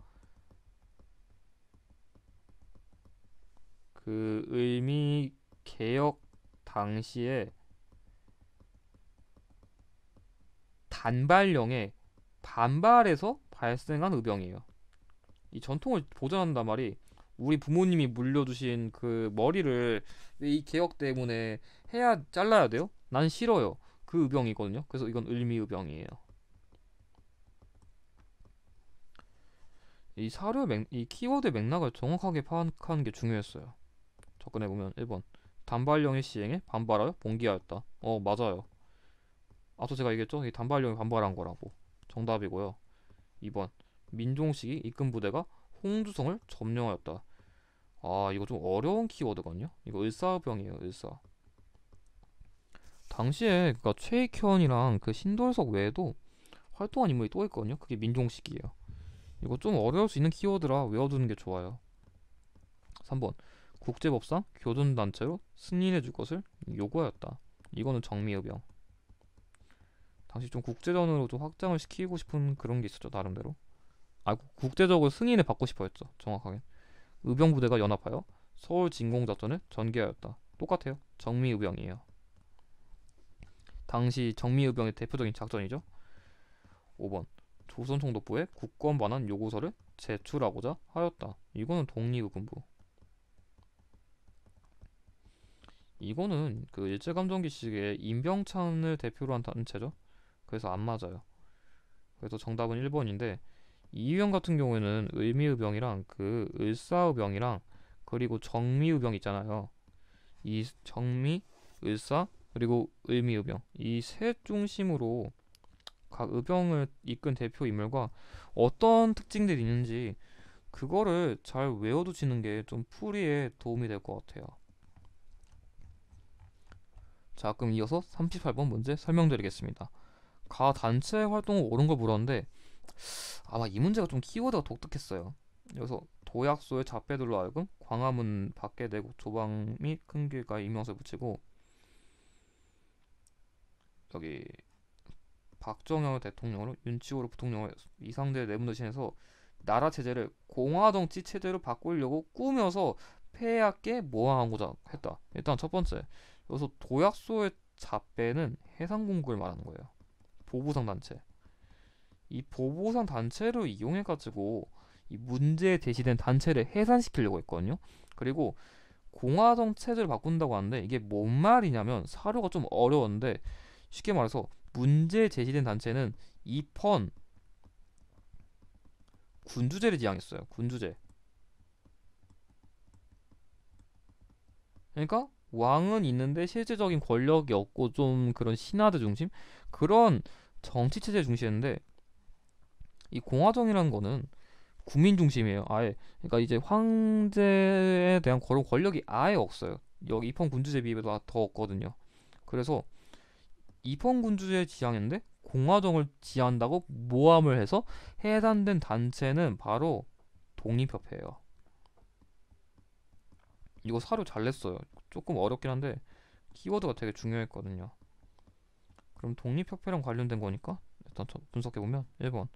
[SPEAKER 1] 그 의미 개혁 당시에 단발령에 반발해서 발생한 의병이에요. 이 전통을 보존한단 말이 우리 부모님이 물려주신 그 머리를 이 개혁 때문에 잘라야 돼요? 난 싫어요. 그 의병이거든요. 그래서 이건 을미의병이에요. 이 키워드 맥락을 정확하게 파악하는 게 중요했어요. 접근해보면 1번 단발령의 시행에 반발하여 봉기하였다. 맞아요. 앞서 제가 얘기했죠? 이 단발령이 반발한 거라고. 정답이고요. 2번 민종식이 이끈 부대가 홍두성을 점령하였다. 이거 좀 어려운 키워드거든요. 이거 을사병이에요. 을사. 당시에 그러니까 최익현이랑 그 신돌석 외에도 활동한 인물이 또 있거든요. 그게 민종식이에요. 이거 좀 어려울 수 있는 키워드라 외워두는 게 좋아요. 3번 국제법상 교전단체로 승인해줄 것을 요구하였다. 이거는 정미의병. 당시 좀 국제전으로 좀 확장을 시키고 싶은 그런 게 있었죠. 나름대로. 국제적으로 승인을 받고 싶어 했죠. 정확하게. 의병부대가 연합하여 서울 진공작전을 전개하였다. 똑같아요. 정미의병이에요. 당시 정미의병의 대표적인 작전이죠. 5번 조선총독부에 국권 반환 요구서를 제출하고자 하였다. 이거는 독립의군부. 이거는 그 일제감정기식의 임병찬을 대표로 한 단체죠. 그래서 안 맞아요. 그래서 정답은 1번인데 이의병 같은 경우에는 을미의병이랑 그 을사의병이랑 그리고 정미의병 있잖아요. 이 정미, 을사 그리고 을미의병 이 셋 중심으로 각 의병을 이끈 대표 인물과 어떤 특징들이 있는지 그거를 잘 외워두시는 게 좀 풀이에 도움이 될 것 같아요. 자, 그럼 이어서 38번 문제 설명드리겠습니다. 가 단체 활동을 옳은 걸 물었는데 아마 이 문제가 좀 키워드가 독특했어요. 여기서 도약소의 잡배들로 하여금 광화문 밖에 내고 조방 및 큰 길가에 임명서를 붙이고 여기 박정희 대통령으로 윤치호를 부통령을 이상대 내분 대신해서 나라 체제를 공화정치 체제로 바꾸려고 꾸며서 폐하께 모함하고자 했다. 일단 첫 번째, 여기서 도약소의 잡배는 해상공국을 말하는 거예요. 보부상 단체. 이 보부상 단체를 이용해가지고 이 문제에 제시된 단체를 해산시키려고 했거든요. 그리고 공화정 체제를 바꾼다고 하는데 이게 뭔 말이냐면 사료가 좀 어려웠는데 쉽게 말해서 문제에 제시된 단체는 입헌 군주제를 지향했어요. 군주제. 그러니까 왕은 있는데 실제적인 권력이 없고 좀 그런 신하들 중심 그런 정치 체제 중시했는데 이 공화정이라는 거는 국민 중심이에요. 아예. 그러니까 이제 황제에 대한 그런 권력이 아예 없어요. 여기 입헌 군주제 비입에 더 없거든요. 그래서 입헌 군주제 지향했는데 공화정을 지향한다고 모함을 해서 해산된 단체는 바로 독립협회예요. 이거 사료 잘 냈어요. 조금 어렵긴 한데 키워드가 되게 중요했거든요. 그럼 독립협회랑 관련된 거니까 일단 분석해보면 1번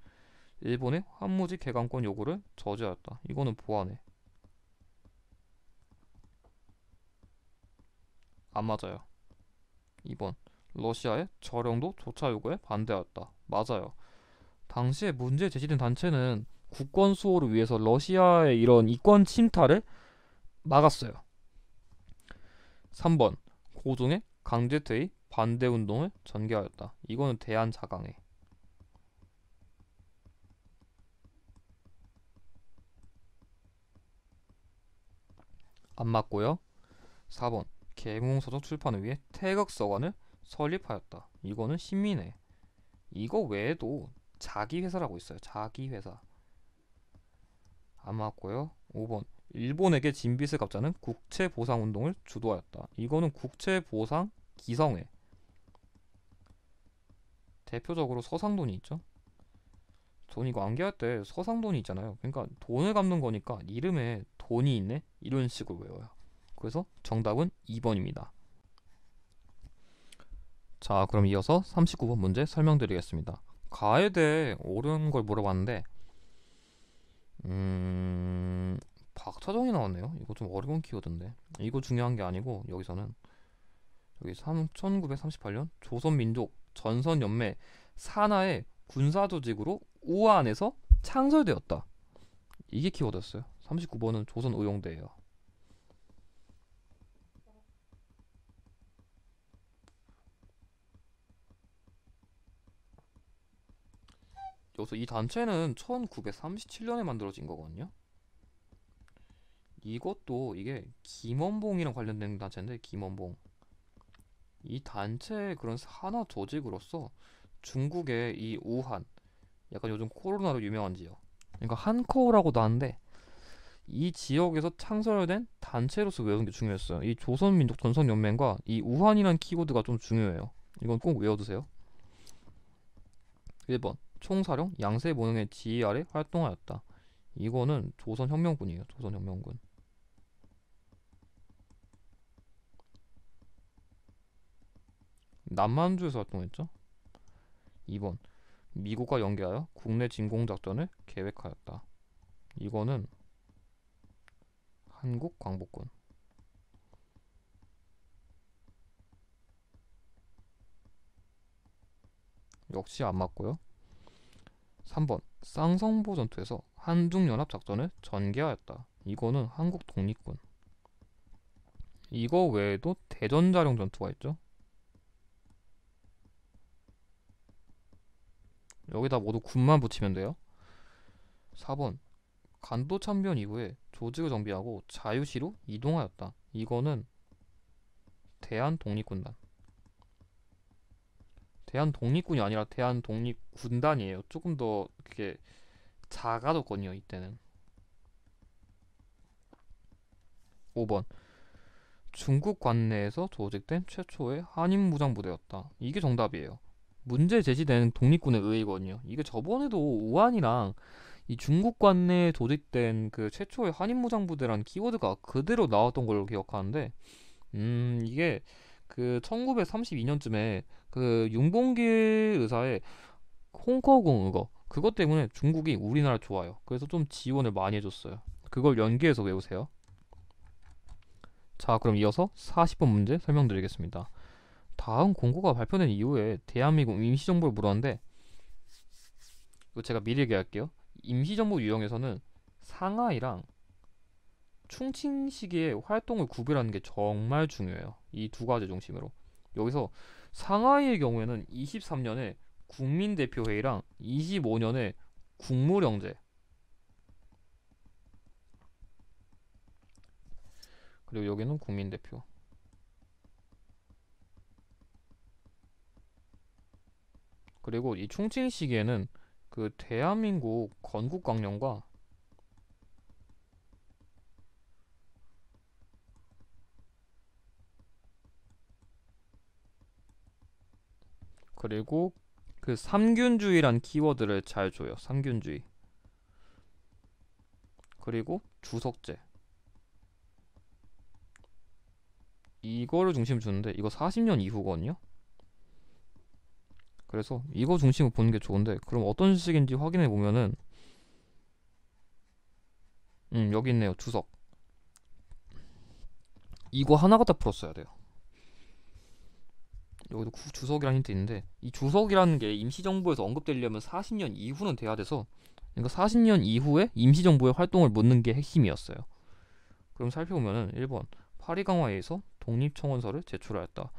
[SPEAKER 1] 일본의 환무지 개강권 요구를 저지하였다. 이거는 보안해. 안 맞아요. 2번 러시아의 저령도 조차 요구에 반대하였다. 맞아요. 당시에 문제 제기된 단체는 국권 수호를 위해서 러시아의 이런 이권 침탈을 막았어요. 3번 고종의 강제퇴위 반대 운동을 전개하였다. 이거는 대한자강회. 안 맞고요. 4번 계몽서적 출판을 위해 태극서관을 설립하였다. 이거는 신민회. 이거 외에도 자기 회사라고 있어요. 자기 회사. 안 맞고요. 5번 일본에게 진빚을 갚자는 국채보상운동을 주도하였다. 이거는 국채보상 기성회. 대표적으로 서상돈이 있죠. 전 이거 암기할 때 서상돈이 있잖아요. 그러니까 돈을 갚는 거니까 이름에 돈이 있네? 이런 식으로 외워요. 그래서 정답은 2번입니다. 자, 그럼 이어서 39번 문제 설명드리겠습니다. 가에 대해 옳은 걸 물어봤는데 박차정이 나왔네요. 이거 좀 어려운 키워드인데 이거 중요한 게 아니고 여기서는 여기 1938년 조선민족 전선연맹 산하의 군사조직으로 우한에서 창설되었다. 이게 키워드였어요. 39번은 조선의용대예요. 여기서 이 단체는 1937년에 만들어진 거거든요. 이것도 이게 김원봉이랑 관련된 단체인데 김원봉 이 단체의 그런 산하 조직으로서 중국의 이 우한 약간 요즘 코로나로 유명한 지역 그러니까 한코우라고도 하는데 이 지역에서 창설된 단체로서 외우는 게 중요했어요. 이 조선민족 전선연맹과 이 우한이라는 키워드가 좀 중요해요. 이건 꼭 외워두세요. 1번 총사령 양세모능의 지휘 아래 활동하였다. 이거는 조선혁명군이에요. 조선혁명군. 남만주에서 활동했죠. 2번 미국과 연계하여 국내 진공작전을 계획하였다. 이거는 한국광복군. 역시 안 맞고요. 3번 쌍성보 전투에서 한중연합작전을 전개하였다. 이거는 한국 독립군. 이거 외에도 대전자령 전투가 있죠. 여기다 모두 군만 붙이면 돼요. 4번 간도 참변 이후에 조직을 정비하고 자유시로 이동하였다. 이거는 대한독립군단. 대한독립군이 아니라 대한독립군단이에요. 조금 더 그게 작아졌거든요. 이때는. 5번 중국 관내에서 조직된 최초의 한인무장부대였다. 이게 정답이에요. 문제 제시된 독립군의 의의거든요. 이게 저번에도 우한이랑 이 중국 관내에 조직된 그 최초의 한인무장부대라는 키워드가 그대로 나왔던 걸로 기억하는데 이게 그 1932년쯤에 그 윤봉길 의사의 홍커공 의거 그것 때문에 중국이 우리나라 좋아요. 그래서 좀 지원을 많이 해줬어요. 그걸 연계해서 외우세요. 자, 그럼 이어서 40번 문제 설명드리겠습니다. 다음 공고가 발표된 이후에 대한민국 임시정부를 물었는데 이거 제가 미리 얘기할게요. 임시정부 유형에서는 상하이랑 충칭 시기의 활동을 구별하는 게 정말 중요해요. 이 두 가지 중심으로. 여기서 상하이의 경우에는 23년에 국민대표회의랑 25년에 국무령제 그리고 여기는 국민대표 그리고 이 충칭 시기에는 그 대한민국 건국광령과 그리고 그 삼균주의란 키워드를 잘 줘요. 삼균주의 그리고 주석제 이거를 중심을 주는데 이거 40년 이후거든요. 그래서 이거 중심을 보는 게 좋은데 그럼 어떤 식인지 확인해 보면은 여기 있네요. 주석. 이거 하나 갖다 풀었어야 돼요. 여기도 주석이라는 힌트 있는데 이 주석이라는 게 임시정부에서 언급되려면 40년 이후는 돼야 돼서 그러니까 40년 이후에 임시정부의 활동을 묻는 게 핵심이었어요. 그럼 살펴보면은 1번 파리강화에서 독립청원서를 제출하였다.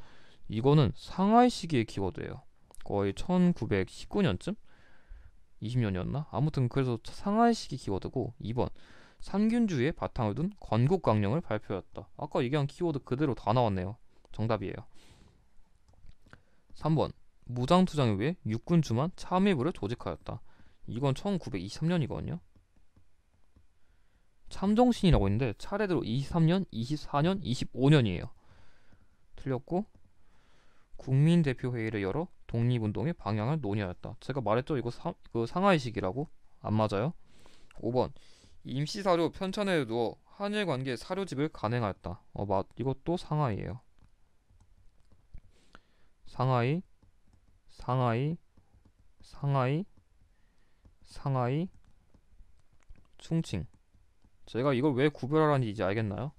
[SPEAKER 1] 이거는 상하이 시기의 키워드예요. 거의 1919년쯤? 20년이었나? 아무튼 그래서 상하이 시기 키워드고 2번三균주의의 바탕을 둔 건국강령을 발표했다. 아까 얘기한 키워드 그대로 다 나왔네요. 정답이에요. 3번 무장투쟁을 위해 육군주만 참의부를 조직하였다. 이건 1923년이거든요. 참정신이라고 있는데 차례대로 23년, 24년, 25년이에요. 틀렸고 국민대표회의를 열어 독립운동의 방향을 논의하였다. 제가 말했죠. 이거 상하이식이라고? 안 맞아요. 5번 임시사료 편찬에 두어 한일관계 사료집을 간행하였다. 이것도 상하이예요. 상하이, 상하이, 상하이, 상하이, 충칭. 제가 이걸 왜 구별하라는지 이제 알겠나요?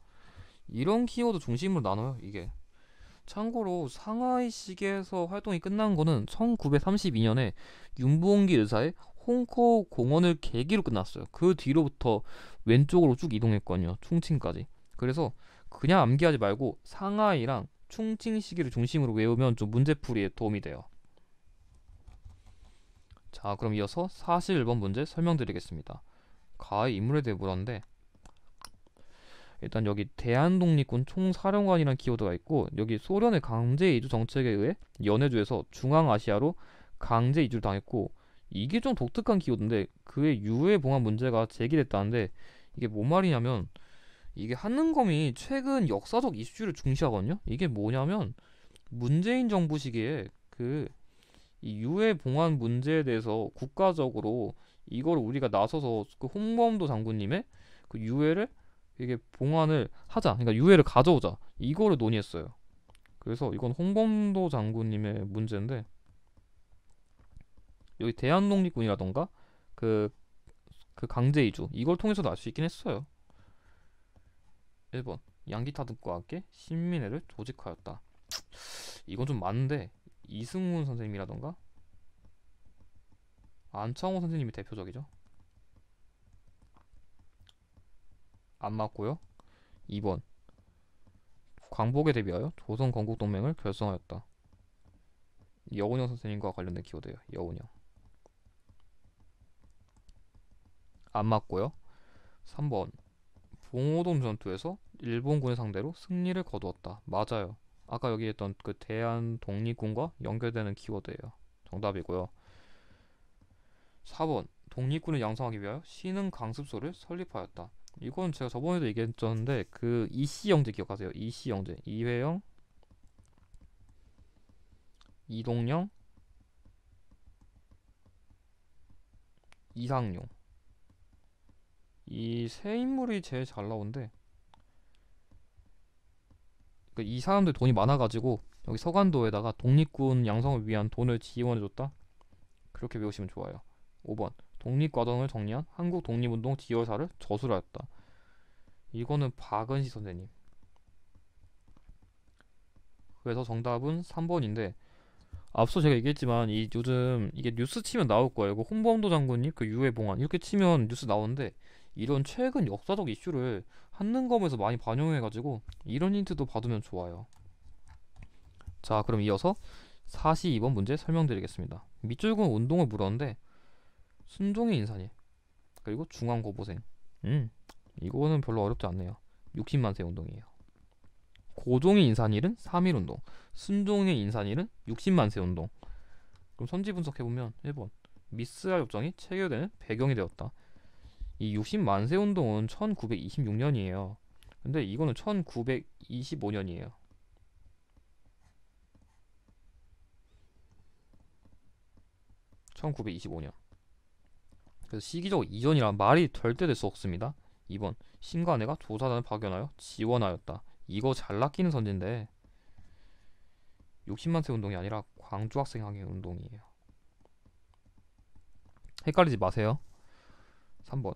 [SPEAKER 1] 이런 키워드 중심으로 나눠요. 이게 참고로 상하이식에서 활동이 끝난 거는 1932년에 윤봉기 의사의 홍커 공원을 계기로 끝났어요. 그 뒤로부터 왼쪽으로 쭉 이동했거든요. 충칭까지. 그래서 그냥 암기하지 말고 상하이랑 충칭 시기를 중심으로 외우면 좀 문제풀이에 도움이 돼요. 자, 그럼 이어서 41번 문제 설명드리겠습니다. 가의 인물에 대해 물었는데 일단 여기 대한독립군 총사령관이라는 키워드가 있고 여기 소련의 강제 이주 정책에 의해 연해주에서 중앙아시아로 강제 이주를 당했고 이게 좀 독특한 키워드인데 그의 유해 봉합 문제가 제기됐다는데 이게 뭔 말이냐면 이게 한능검이 최근 역사적 이슈를 중시하거든요. 이게 뭐냐면 문재인 정부 시기에 이 유해 봉합 문제에 대해서 국가적으로 이걸 우리가 나서서 그 홍범도 장군님의 그 유해를 이게 봉환을 하자. 그러니까 유해를 가져오자. 이거를 논의했어요. 그래서 이건 홍범도 장군님의 문제인데 여기 대한독립군이라던가 그, 그 강제 이주 이걸 통해서도 알 수 있긴 했어요. 1번 양기타 등과 함께 신민회를 조직하였다. 이건 좀 많은데 이승훈 선생님이라던가 안창호 선생님이 대표적이죠. 안 맞고요. 2번 광복에 대비하여 조선 건국동맹을 결성하였다. 여운형 선생님과 관련된 키워드예요. 여운형. 안 맞고요. 3번 봉오동 전투에서 일본군을 상대로 승리를 거두었다. 맞아요. 아까 여기 했던 그 대한 독립군과 연결되는 키워드예요. 정답이고요. 4번 독립군을 양성하기 위하여 신흥 강습소를 설립하였다. 이건 제가 저번에도 얘기했었는데 그 이씨 형제 기억하세요? 이씨 형제 이회영, 이동영, 이상용 이 세 인물이 제일 잘 나오는데 그이 사람들 돈이 많아가지고 여기 서간도에다가 독립군 양성을 위한 돈을 지원해줬다. 그렇게 배우시면 좋아요. 5번 독립과정을 정리한 한국 독립운동 지열사를 저술하였다. 이거는 박은시 선생님. 그래서 정답은 3번인데 앞서 제가 얘기했지만 이 요즘 이게 뉴스 치면 나올 거예요. 그 홍범도 장군님 그 유해 봉환 이렇게 치면 뉴스 나오는데 이런 최근 역사적 이슈를 한능검에서 많이 반영해가지고 이런 힌트도 받으면 좋아요. 자, 그럼 이어서 42번 문제 설명드리겠습니다. 밑줄근 운동을 물었는데 순종의 인산일 그리고 중앙고보생 이거는 별로 어렵지 않네요. 60만세 운동이에요. 고종의 인산일은 3.1운동 순종의 인산일은 60만세 운동. 그럼 선지 분석해보면 1번 미스알 협정이 체결되는 배경이 되었다. 이 60만세 운동은 1926년이에요. 근데 이거는 1925년이에요. 1925년. 그래서 시기적 이전이라 말이 절대 될 수 없습니다. 2번 신관회가 조사단을 파견하여 지원하였다. 이거 잘 낚이는 선지인데 60만 세 운동이 아니라 광주 학생 항해 운동이에요. 헷갈리지 마세요. 3번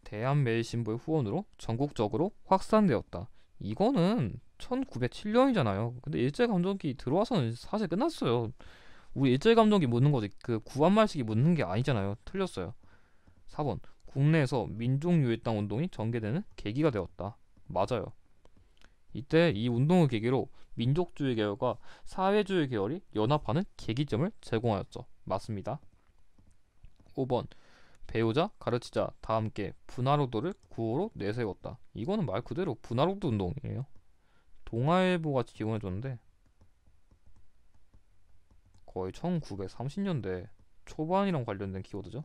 [SPEAKER 1] 대한매일신보의 후원으로 전국적으로 확산되었다. 이거는 1907년이잖아요. 근데 일제감정기 들어와서는 사실 끝났어요. 우리 일제감정기 묻는 거지 그 구한말식이 묻는 게 아니잖아요. 틀렸어요. 4번 국내에서 민족유일당 운동이 전개되는 계기가 되었다. 맞아요. 이때 이 운동을 계기로 민족주의 계열과 사회주의 계열이 연합하는 계기점을 제공하였죠. 맞습니다. 5번 배우자, 가르치자 다 함께 분화로도를 구호로 내세웠다. 이거는 말 그대로 분화로도 운동이에요. 동아일보가 지원해줬는데 거의 1930년대 초반이랑 관련된 키워드죠.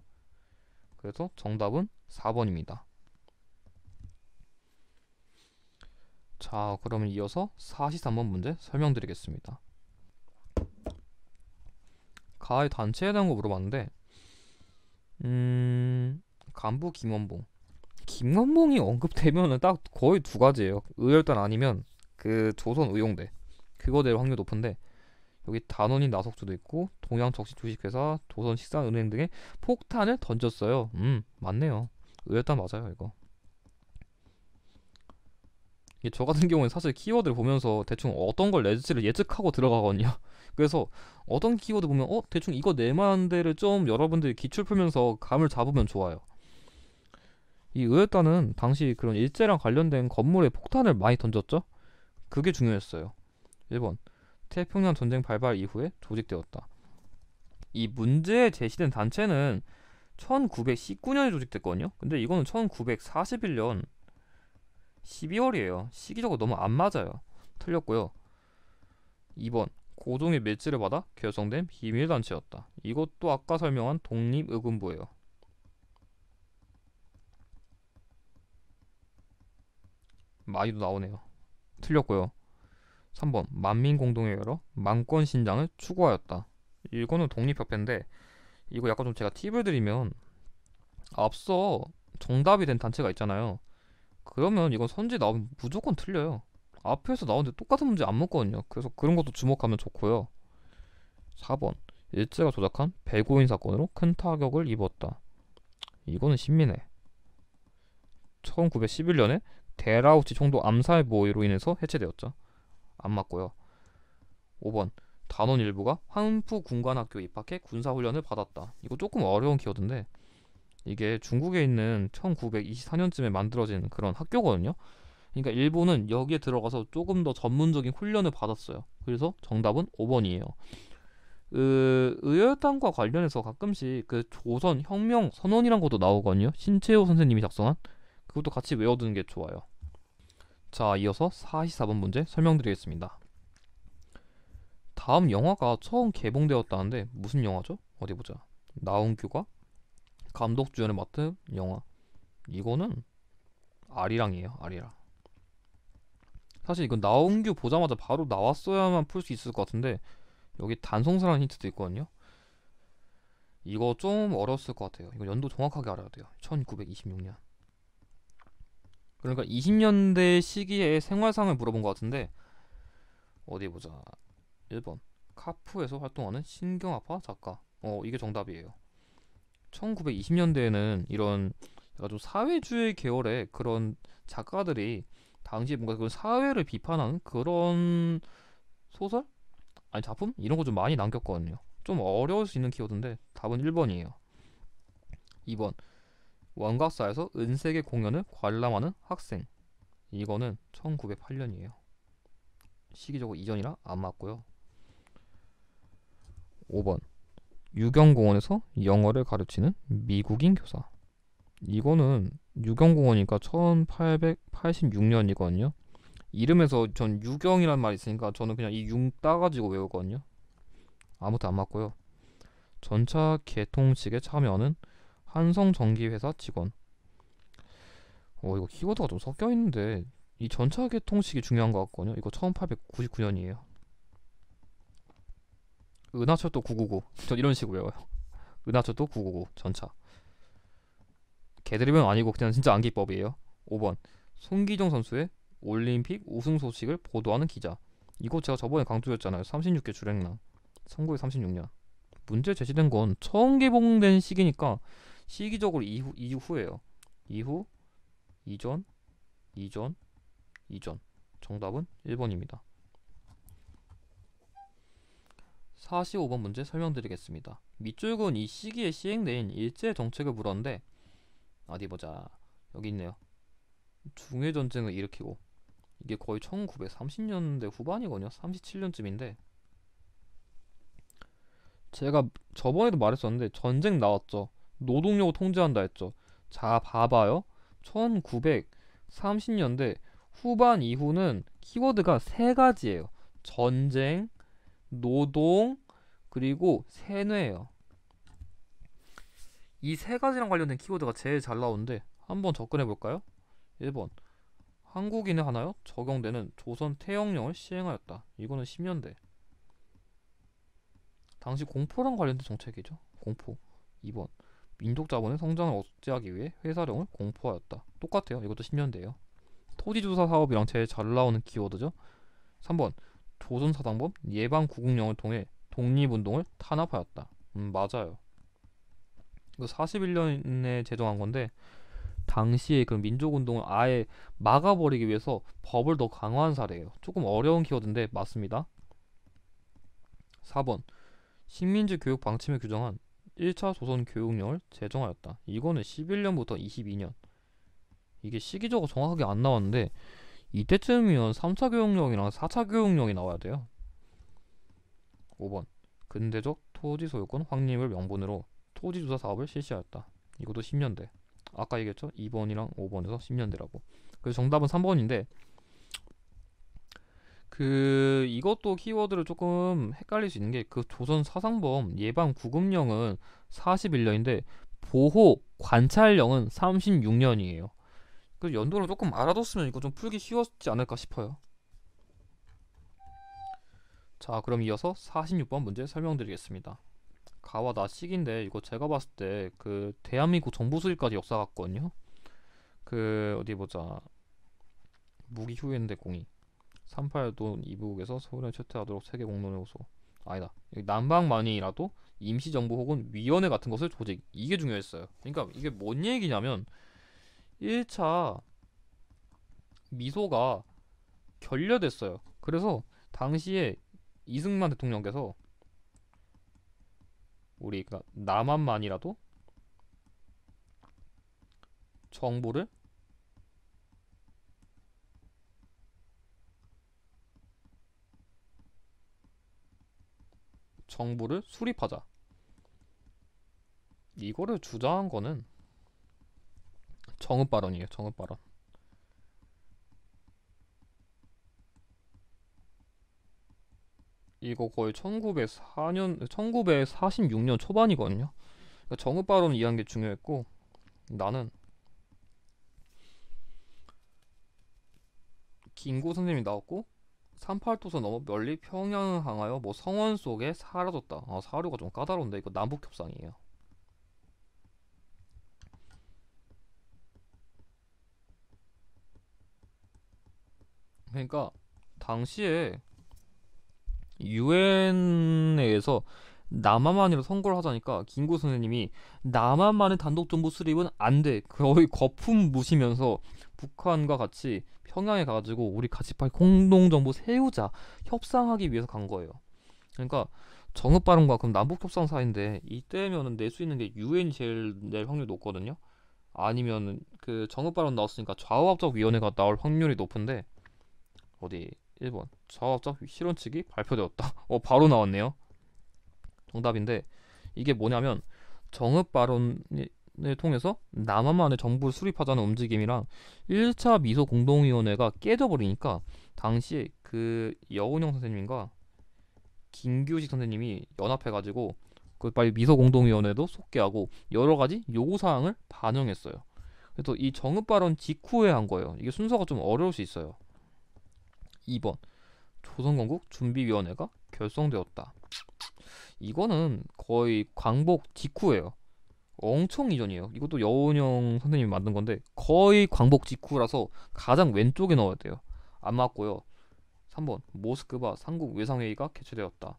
[SPEAKER 1] 그래서 정답은 4번입니다. 자, 그러면 이어서 43번 문제 설명드리겠습니다. 가해 단체에 대한 거 물어봤는데 간부 김원봉. 김원봉이 언급되면은 딱 거의 두 가지예요. 의열단 아니면 그 조선의용대. 그거대로 확률 높은데 여기 단원인 나석주도 있고 동양적시 주식회사, 조선식산은행 등에 폭탄을 던졌어요. 맞네요. 의열단 맞아요 이거. 이게 저 같은 경우는 사실 키워드를 보면서 대충 어떤 걸 낼지를 예측하고 들어가거든요. 그래서 어떤 키워드 보면 대충 이거 낼만한데를 좀 여러분들이 기출 풀면서 감을 잡으면 좋아요. 이 의열단은 당시 그런 일제랑 관련된 건물에 폭탄을 많이 던졌죠. 그게 중요했어요. 1번 태평양 전쟁 발발 이후에 조직되었다. 이 문제에 제시된 단체는 1919년에 조직됐거든요. 근데 이거는 1941년 12월이에요. 시기적으로 너무 안 맞아요. 틀렸고요. 2번 고종의 밀지를 받아 결성된 비밀단체였다. 이것도 아까 설명한 독립의군부예요. 많이도 나오네요. 틀렸고요. 3번 만민공동회의로 만권신장을 추구하였다. 이거는 독립협회인데 이거 약간 좀 제가 팁을 드리면 앞서 정답이 된 단체가 있잖아요. 그러면 이건 선지 나오면 무조건 틀려요. 앞에서 나오는데 똑같은 문제 안 묻거든요. 그래서 그런 것도 주목하면 좋고요. 4번 일제가 조작한 배고인 사건으로 큰 타격을 입었다. 이거는 신민해. 1911년에 데라우치 총독 암살 모의로 인해서 해체되었죠. 안 맞고요. 5번 단원 일부가 황푸 군관학교에 입학해 군사훈련을 받았다. 이거 조금 어려운 키워드인데 이게 중국에 있는 1924년쯤에 만들어진 그런 학교거든요. 그러니까 일본은 여기에 들어가서 조금 더 전문적인 훈련을 받았어요. 그래서 정답은 5번이에요. 의열단과 관련해서 가끔씩 그 조선 혁명 선언이란 것도 나오거든요. 신채호 선생님이 작성한. 그것도 같이 외워두는 게 좋아요. 자, 이어서 44번 문제 설명드리겠습니다. 다음 영화가 처음 개봉되었다는데 무슨 영화죠? 어디 보자. 나훈규가 감독 주연을 맡은 영화. 이거는 아리랑이에요. 아리랑. 사실 이건 나훈규 보자마자 바로 나왔어야만 풀 수 있을 것 같은데 여기 단성사라는 힌트도 있거든요. 이거 좀 어려웠을 것 같아요. 이거 연도 정확하게 알아야 돼요. 1926년. 그러니까 20년대 시기에 생활상을 물어본 것 같은데 어디 보자. 1번 카푸에서 활동하는 신경아파 작가. 이게 정답이에요. 1920년대에는 이런 약간 좀 사회주의 계열의 그런 작가들이 당시에 뭔가 그런 사회를 비판하는 그런 소설? 아니 작품? 이런 거 좀 많이 남겼거든요. 좀 어려울 수 있는 키워드인데 답은 1번이에요. 2번 원각사에서 은색의 공연을 관람하는 학생. 이거는 1908년이에요. 시기적으로 이전이라 안 맞고요. 5번 유경공원에서 영어를 가르치는 미국인 교사. 이거는 유경공원이니까 1886년이거든요. 이름에서 전 유경이란 말이 있으니까 저는 그냥 이 융 따가지고 외우거든요. 아무튼 안 맞고요. 전차 개통식에 참여하는 한성전기회사 직원. 이거 키워드가 좀 섞여 있는데 이 전차 개통식이 중요한 것 같거든요. 이거 1899년이에요. 은하철도 999. 전 이런 식으로 외워요. 은하철도 999 전차. 개드립은 아니고 그냥 진짜 암기법이에요. 5번 손기정 선수의 올림픽 우승 소식을 보도하는 기자. 이거 제가 저번에 강조했잖아요. 36개 주랭랑. 1936년. 문제 제시된 건 처음 개봉된 시기니까 시기적으로 이후예요. 이후, 이전, 이전, 이전. 정답은 1번입니다. 45번 문제 설명드리겠습니다. 밑줄은 이 시기에 시행된 일제 정책을 물었는데 어디 보자. 여기 있네요. 중일 전쟁을 일으키고 이게 거의 1930년대 후반이거든요. 37년쯤인데 제가 저번에도 말했었는데 전쟁 나왔죠. 노동력을 통제한다 했죠. 자, 봐봐요. 1930년대 후반 이후는 키워드가 세 가지예요. 전쟁, 노동, 그리고 세뇌예요. 이 세 가지랑 관련된 키워드가 제일 잘 나오는데 한번 접근해 볼까요? 1번. 한국인에 하나요? 적용되는 조선 태영령을 시행하였다. 이거는 10년대. 당시 공포랑 관련된 정책이죠. 공포. 2번. 민족 자본의 성장을 억제하기 위해 회사령을 공포하였다. 똑같아요. 이것도 10년대예요. 토지조사 사업이랑 제일 잘 나오는 키워드죠. 3번. 조선사상범 예방구국령을 통해 독립운동을 탄압하였다. 맞아요. 이거 41년에 제정한 건데 당시에 그 민족운동을 아예 막아버리기 위해서 법을 더 강화한 사례예요. 조금 어려운 키워드인데 맞습니다. 4번. 식민지 교육 방침을 규정한 1차 조선교육령을 제정하였다. 이거는 11년부터 22년. 이게 시기적으로 정확하게 안 나왔는데 이때쯤이면 3차 교육령이랑 4차 교육령이 나와야 돼요. 5번. 근대적 토지 소유권 확립을 명분으로 토지조사 사업을 실시하였다. 이것도 10년대. 아까 얘기했죠? 2번이랑 5번에서 10년대라고. 그래서 정답은 3번인데 이것도 키워드를 조금 헷갈릴 수 있는 게 그 조선 사상범 예방 구금령은 41년인데 보호 관찰령은 36년이에요. 그 연도를 조금 알아뒀으면 이거 좀 풀기 쉬웠지 않을까 싶어요. 자, 그럼 이어서 46번 문제 설명드리겠습니다. 가와 나식인데 이거 제가 봤을 때 그 대한민국 정부 수립까지 역사 같거든요. 어디 보자. 무기 휴일인데 공이 38도 이부국에서 서울에 퇴퇴하도록 세계 공론의 호소. 아니다. 여기 난방만이라도 임시정부 혹은 위원회 같은 것을 조직. 이게 중요했어요. 그러니까 이게 뭔 얘기냐면 1차 미소가 결렬됐어요. 그래서 당시에 이승만 대통령께서 우리가 남한만이라도 정부를 수립하자. 이거를 주장한 거는 정읍 발언이에요. 정읍 발언. 이거 거의 1946년 초반이거든요. 그러니까 정읍 발언을 이해한 게 중요했고 나는 김구 선생님이 나왔고 38도선 넘어 멀리 평양을 향하여 뭐 성원 속에 사라졌다. 사료가 좀 까다로운데 이거 남북 협상이에요. 그러니까 당시에 유엔에서 남한만으로 선거를 하자니까 김구 선생님이 남한만의 단독 정부 수립은 안 돼. 거의 거품 무시면서 북한과 같이 평양에 가가지고 우리 같이 빨리 공동 정부 세우자 협상하기 위해서 간 거예요. 그러니까 정읍 발언과 그럼 남북 협상 사이인데 이때면은 낼 수 있는 게 유엔이 제일 낼 확률이 높거든요. 아니면 그 정읍 발언 나왔으니까 좌우합작 위원회가 나올 확률이 높은데 어디 1번 좌우합작 실현 측이 발표되었다. 바로 나왔네요. 정답인데 이게 뭐냐면 정읍 발언을 통해서 남한만의 정부를 수립하자는 움직임이랑 1차 미소 공동위원회가 깨져버리니까 당시에 그 여운형 선생님과 김규식 선생님이 연합해가지고 그 빨리 미소 공동위원회도 속개하고 여러 가지 요구사항을 반영했어요. 그래서 이 정읍 발언 직후에 한 거예요. 이게 순서가 좀 어려울 수 있어요. 2번 조선건국 준비위원회가 결성되었다. 이거는 거의 광복 직후예요. 엄청 이전이에요. 이것도 여운형 선생님이 만든 건데 거의 광복 직후라서 가장 왼쪽에 넣어야 돼요. 안 맞고요. 3번 모스크바 삼국 외상회의가 개최되었다.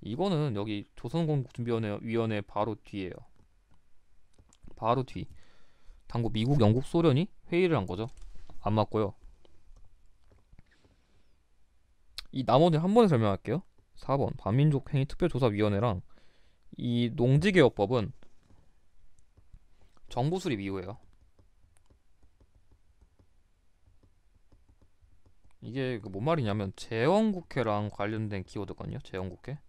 [SPEAKER 1] 이거는 여기 조선공국준비위원회 바로 뒤에요. 바로 뒤. 당국 미국, 영국, 소련이 회의를 한 거죠. 안 맞고요. 이 나머지는 한 번에 설명할게요. 4번 반민족행위 특별조사위원회랑 이 농지개혁법은 정부 수립 이후에요. 이게 그 뭔 말이냐면 재헌국회랑 관련된 키워드거든요. 재헌국회.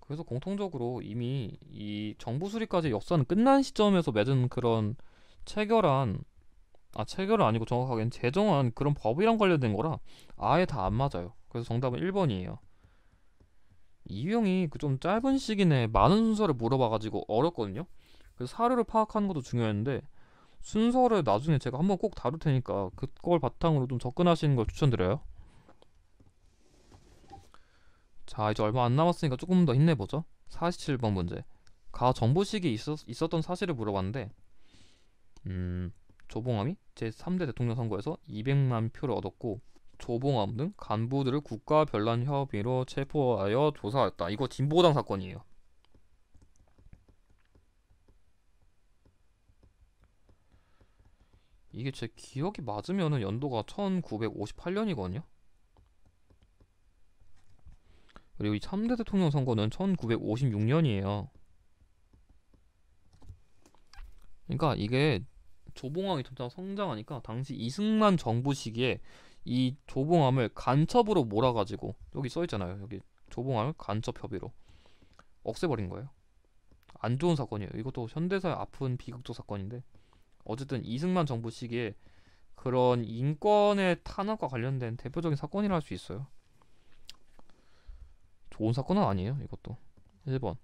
[SPEAKER 1] 그래서 공통적으로 이미 이 정부 수립까지 역사는 끝난 시점에서 맺은 그런 체결한 체결은 아니고 정확하게는 제정한 그런 법이랑 관련된 거라 아예 다 안 맞아요. 그래서 정답은 1번이에요. 이유영이 그 좀 짧은 시기 내에 많은 순서를 물어봐가지고 어렵거든요. 그래서 사료를 파악하는 것도 중요했는데 순서를 나중에 제가 한번 꼭 다룰 테니까 그걸 바탕으로 좀 접근하시는 걸 추천드려요. 자, 이제 얼마 안 남았으니까 조금 더 힘내보죠. 47번 문제. 가 정부 시기에 있었던 사실을 물어봤는데 조봉암이 제3대 대통령 선거에서 200만 표를 얻었고 조봉암 등 간부들을 국가 별난 혐의로 체포하여 조사했다. 이거 진보당 사건이에요. 이게 제 기억이 맞으면은 연도가 1958년이거든요. 그리고 이 3대 대통령 선거는 1956년이에요. 그러니까 이게 조봉암이 점점 성장하니까 당시 이승만 정부 시기에 이 조봉암을 간첩으로 몰아가지고 여기 써있잖아요. 여기 조봉암을 간첩 협의로 없애버린 거예요. 안 좋은 사건이에요. 이것도 현대사의 아픈 비극적 사건인데 어쨌든 이승만 정부 시기에 그런 인권의 탄압과 관련된 대표적인 사건이라 할 수 있어요. 좋은 사건은 아니에요. 이것도. 1번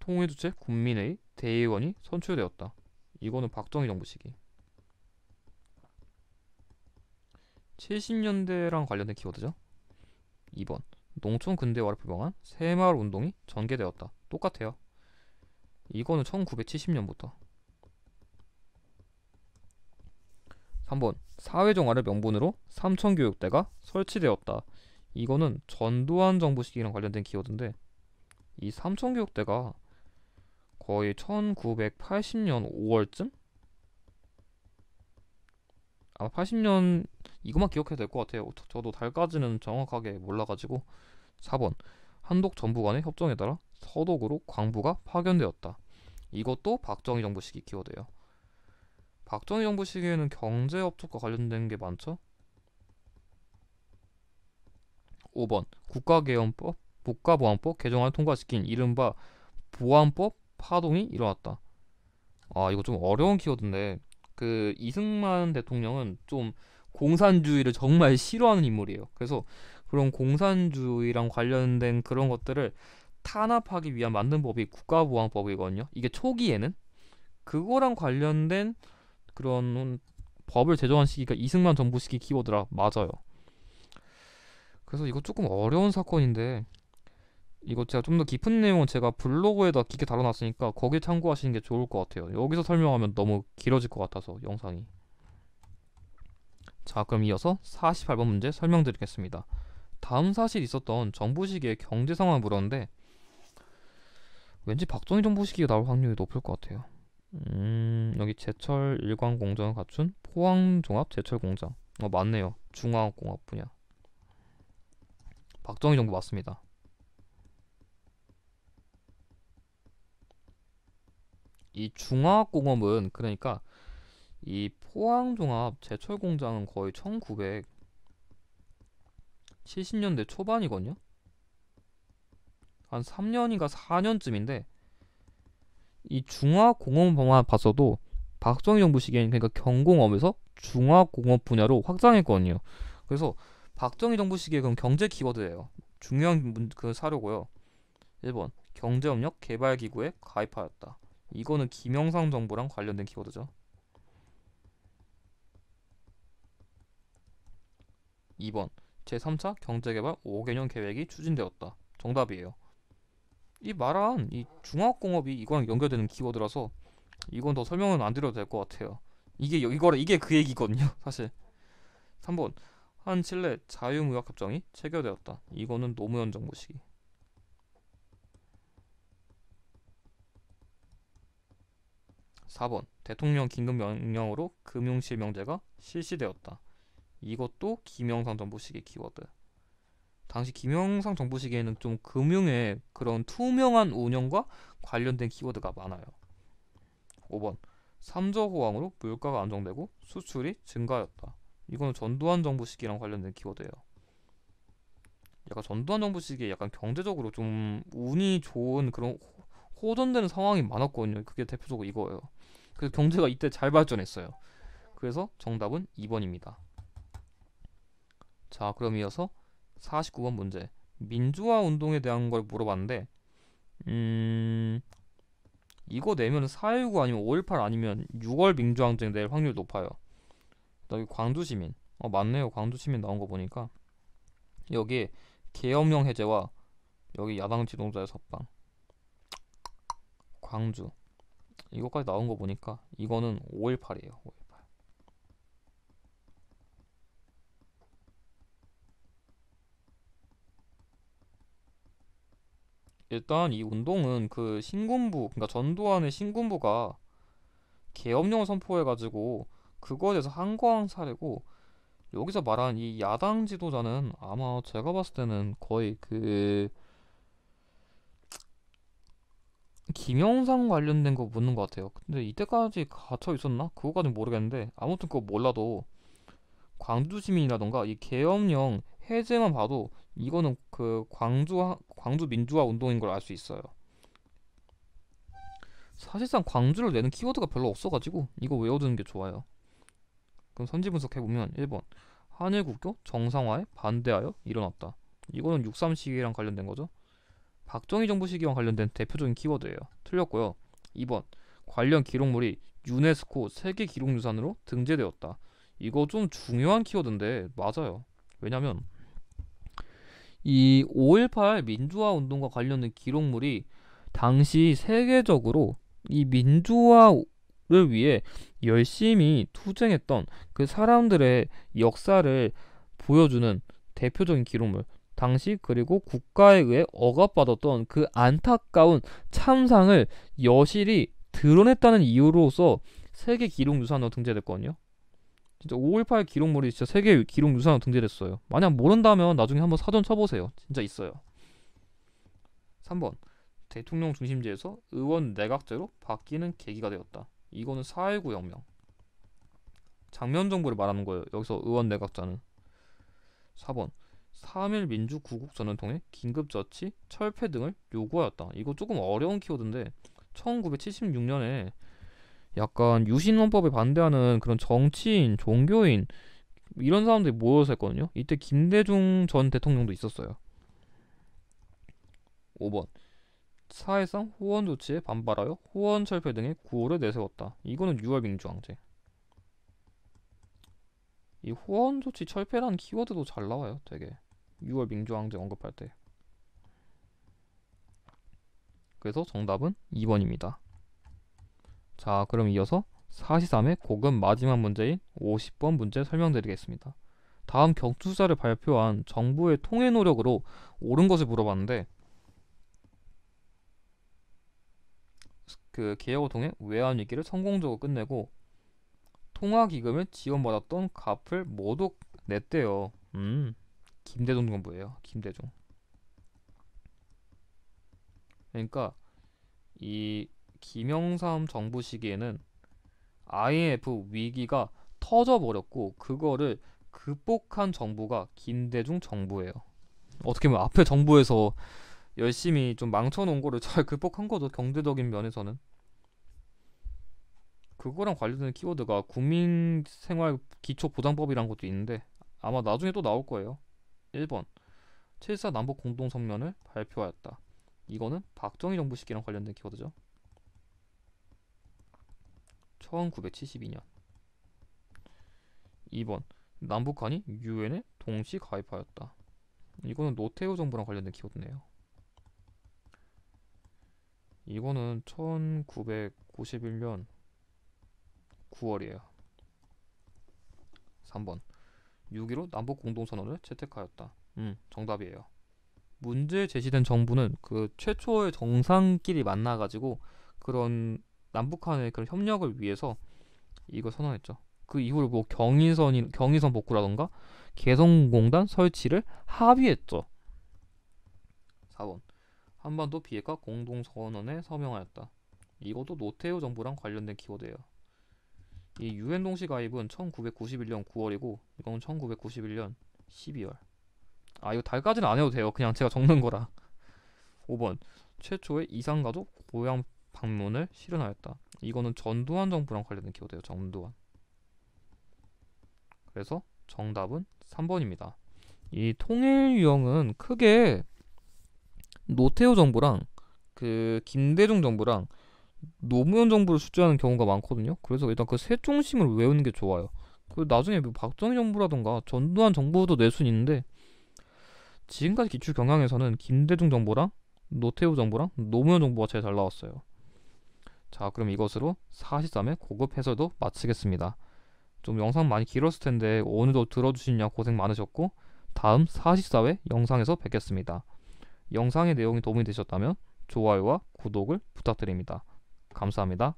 [SPEAKER 1] 통일주체 군민회의 대의원이 선출되었다. 이거는 박정희 정부 시기. 70년대랑 관련된 키워드죠. 2번 농촌 근대화를 표방한 새마을 운동이 전개되었다. 똑같아요. 이거는 1970년부터. 3번 사회종화를 명분으로 삼천교육대가 설치되었다. 이거는 전두환 정부 시기랑 관련된 키워드인데 이 삼천교육대가 거의 1980년 5월쯤? 아마 80년 이것만 기억해도 될 것 같아요. 저도 달까지는 정확하게 몰라가지고. 4번 한독 전부 간의 협정에 따라 서독으로 광부가 파견되었다. 이것도 박정희 정부 시기 키워드예요. 박정희 정부 시기에는 경제업적과 관련된 게 많죠. 5번 국가개헌법, 국가보안법 개정안을 통과시킨 이른바 보안법 파동이 일어났다. 아, 이거 좀 어려운 키워드인데 그 이승만 대통령은 좀 공산주의를 정말 싫어하는 인물이에요. 그래서 그런 공산주의랑 관련된 그런 것들을 탄압하기 위한 만든 법이 국가보안법이거든요. 이게 초기에는 그거랑 관련된 그런 법을 제정한 시기가 이승만 정부 시기 키워드라 맞아요. 그래서 이거 조금 어려운 사건인데 이거 제가 좀 더 깊은 내용은 제가 블로그에다 깊게 다뤄놨으니까 거기 참고하시는 게 좋을 것 같아요. 여기서 설명하면 너무 길어질 것 같아서 영상이. 자, 그럼 이어서 48번 문제 설명드리겠습니다. 다음 사실 있었던 정부 시기의 경제 상황을 물었는데 왠지 박정희 정부 시기가 나올 확률이 높을 것 같아요. 여기 제철 일관 공정을 갖춘 포항종합 제철 공장. 맞네요. 중화공업 분야. 박정희 정부 맞습니다. 이 중화공업은 그러니까 이 포항종합 제철 공장은 거의 1970년대 초반이거든요. 한 3년인가 4년쯤인데 이 중화공업만 봤어도 박정희 정부 시기엔 그러니까 경공업에서 중화공업 분야로 확장했거든요. 그래서 박정희 정부 시기에 그럼 경제 키워드예요. 중요한 그 사료고요. 1번 경제협력 개발기구에 가입하였다. 이거는 김영삼 정부랑 관련된 키워드죠. 2번 제3차 경제개발 5개년 계획이 추진되었다. 정답이에요. 이 말한 이 중화공업이 이거랑 연결되는 키워드라서 이건 더 설명은 안 드려도 될 것 같아요. 이게 그 얘기거든요. 사실. 3번 한 칠레 자유무역협정이 체결되었다. 이거는 노무현 정부 시기. 4번 대통령 긴급명령으로 금융실명제가 실시되었다. 이것도 김영삼 정부 시기 키워드. 당시 김영삼 정부 시기에는 좀 금융의 그런 투명한 운영과 관련된 키워드가 많아요. 5번 삼저 호황으로 물가가 안정되고 수출이 증가하였다. 이거는 전두환 정부 시기랑 관련된 키워드예요. 약간 전두환 정부 시기에 약간 경제적으로 좀 운이 좋은 그런 호전되는 상황이 많았거든요. 그게 대표적으로 이거예요. 그래서 경제가 이때 잘 발전했어요. 그래서 정답은 2번입니다. 자, 그럼 이어서 49번 문제. 민주화 운동에 대한 걸 물어봤는데, 이거 내면 4.19 아니면 5.18 아니면 6월 민주항쟁 낼 확률 높아요. 여기 광주 시민. 맞네요. 광주 시민 나온 거 보니까 여기에 계엄령 해제와 여기 야당 지도자의 석방. 광주. 이거까지 나온 거 보니까 이거는 5.18이에요. 5.18. 일단 이 운동은 그 신군부, 그러니까 전두환의 신군부가 계엄령을 선포해가지고 그거에 대해서 항거한 사례고, 여기서 말한 이 야당 지도자는 아마 제가 봤을 때는 거의 그 김영삼 관련된 거 묻는 것 같아요. 근데 이때까지 갇혀 있었나? 그거까진 모르겠는데 아무튼 그거 몰라도 광주 시민이라던가 이 계엄령 해제만 봐도 이거는 그 광주 민주화 운동인 걸 알 수 있어요. 사실상 광주를 내는 키워드가 별로 없어가지고 이거 외워두는 게 좋아요. 그럼 선지 분석해보면 1번 한일 국교 정상화에 반대하여 일어났다. 이거는 6.3 시기랑 관련된 거죠. 박정희 정부 시기와 관련된 대표적인 키워드예요. 틀렸고요. 2번 관련 기록물이 유네스코 세계기록유산으로 등재되었다. 이거 좀 중요한 키워드인데 맞아요. 왜냐면 이 5.18 민주화 운동과 관련된 기록물이 당시 세계적으로 이 민주화를 위해 열심히 투쟁했던 그 사람들의 역사를 보여주는 대표적인 기록물. 당시 그리고 국가에 의해 억압받았던 그 안타까운 참상을 여실히 드러냈다는 이유로서 세계 기록유산으로 등재됐거든요. 진짜 5.18 기록물이 진짜 세계 기록유산으로 등재됐어요. 만약 모른다면 나중에 한번 사전 쳐보세요. 진짜 있어요. 3번 대통령 중심제에서 의원 내각제로 바뀌는 계기가 되었다. 이거는 4.19 혁명. 장면 정부를 말하는 거예요. 여기서 의원 내각자는. 4번 3.1 민주 구국전을 통해 긴급조치, 철폐 등을 요구하였다. 이거 조금 어려운 키워드인데 1976년에 약간 유신헌법에 반대하는 그런 정치인, 종교인 이런 사람들이 모여서 했거든요. 이때 김대중 전 대통령도 있었어요. 5번 사회상 호원 조치에 반발하여 호원 철폐 등의 구호를 내세웠다. 이거는 6월 민주항쟁. 이 호원 조치 철폐라는 키워드도 잘 나와요. 되게 6월 민주항쟁 언급할 때. 그래서 정답은 2번입니다. 자, 그럼 이어서 43회 고급 마지막 문제인 50번 문제 설명드리겠습니다. 다음 경투사를 발표한 정부의 통해 노력으로 옳은 것을 물어봤는데, 그 개혁을 통해 외환 위기를 성공적으로 끝내고 통화 기금을 지원받았던 값을 모두 냈대요. 김대중 정부예요. 김대중. 그러니까 이 김영삼 정부 시기에는 IMF 위기가 터져버렸고 그거를 극복한 정부가 김대중 정부예요. 어떻게 보면 앞에 정부에서 열심히 좀 망쳐놓은 거를 잘 극복한 거죠. 경제적인 면에서는. 그거랑 관련된 키워드가 국민생활기초보장법이란 것도 있는데 아마 나중에 또 나올 거예요. 1번 7.4 남북 공동성명을 발표하였다. 이거는 박정희 정부 시기랑 관련된 키워드죠. 1972년. 2번 남북한이 유엔에 동시 가입하였다. 이거는 노태우 정부랑 관련된 키워드네요. 이거는 1991년 9월이에요. 3번 6.15 남북 공동선언을 채택하였다. 정답이에요. 문제 제시된 정부는 그 최초의 정상끼리 만나가지고 그런 남북한의 그런 협력을 위해서 이거 선언했죠. 그 이후로 뭐 경의선 복구라던가 개성공단 설치를 합의했죠. 4번 한반도 비핵화 공동선언에 서명하였다. 이것도 노태우 정부랑 관련된 키워드예요. 이 유엔 동시 가입은 1991년 9월이고 이건 1991년 12월. 아 이거 달까지는 안 해도 돼요. 그냥 제가 적는 거라. 5번 최초의 이산가족 고향 방문을 실현하였다. 이거는 전두환 정부랑 관련된 키워드예요. 전두환. 그래서 정답은 3번입니다. 이 통일 유형은 크게 노태우 정부랑 그 김대중 정부랑 노무현 정부를 수주하는 경우가 많거든요. 그래서 일단 그 세 중심을 외우는 게 좋아요. 그 나중에 뭐 박정희 정부라던가 전두환 정부도 낼 수는 있는데 지금까지 기출 경향에서는 김대중 정부랑 노태우 정부랑 노무현 정부가 제일 잘 나왔어요. 자, 그럼 이것으로 43회 고급 해설도 마치겠습니다. 좀 영상 많이 길었을 텐데 오늘도 들어주시냐 고생 많으셨고 다음 44회 영상에서 뵙겠습니다. 영상의 내용이 도움이 되셨다면 좋아요와 구독을 부탁드립니다. 감사합니다.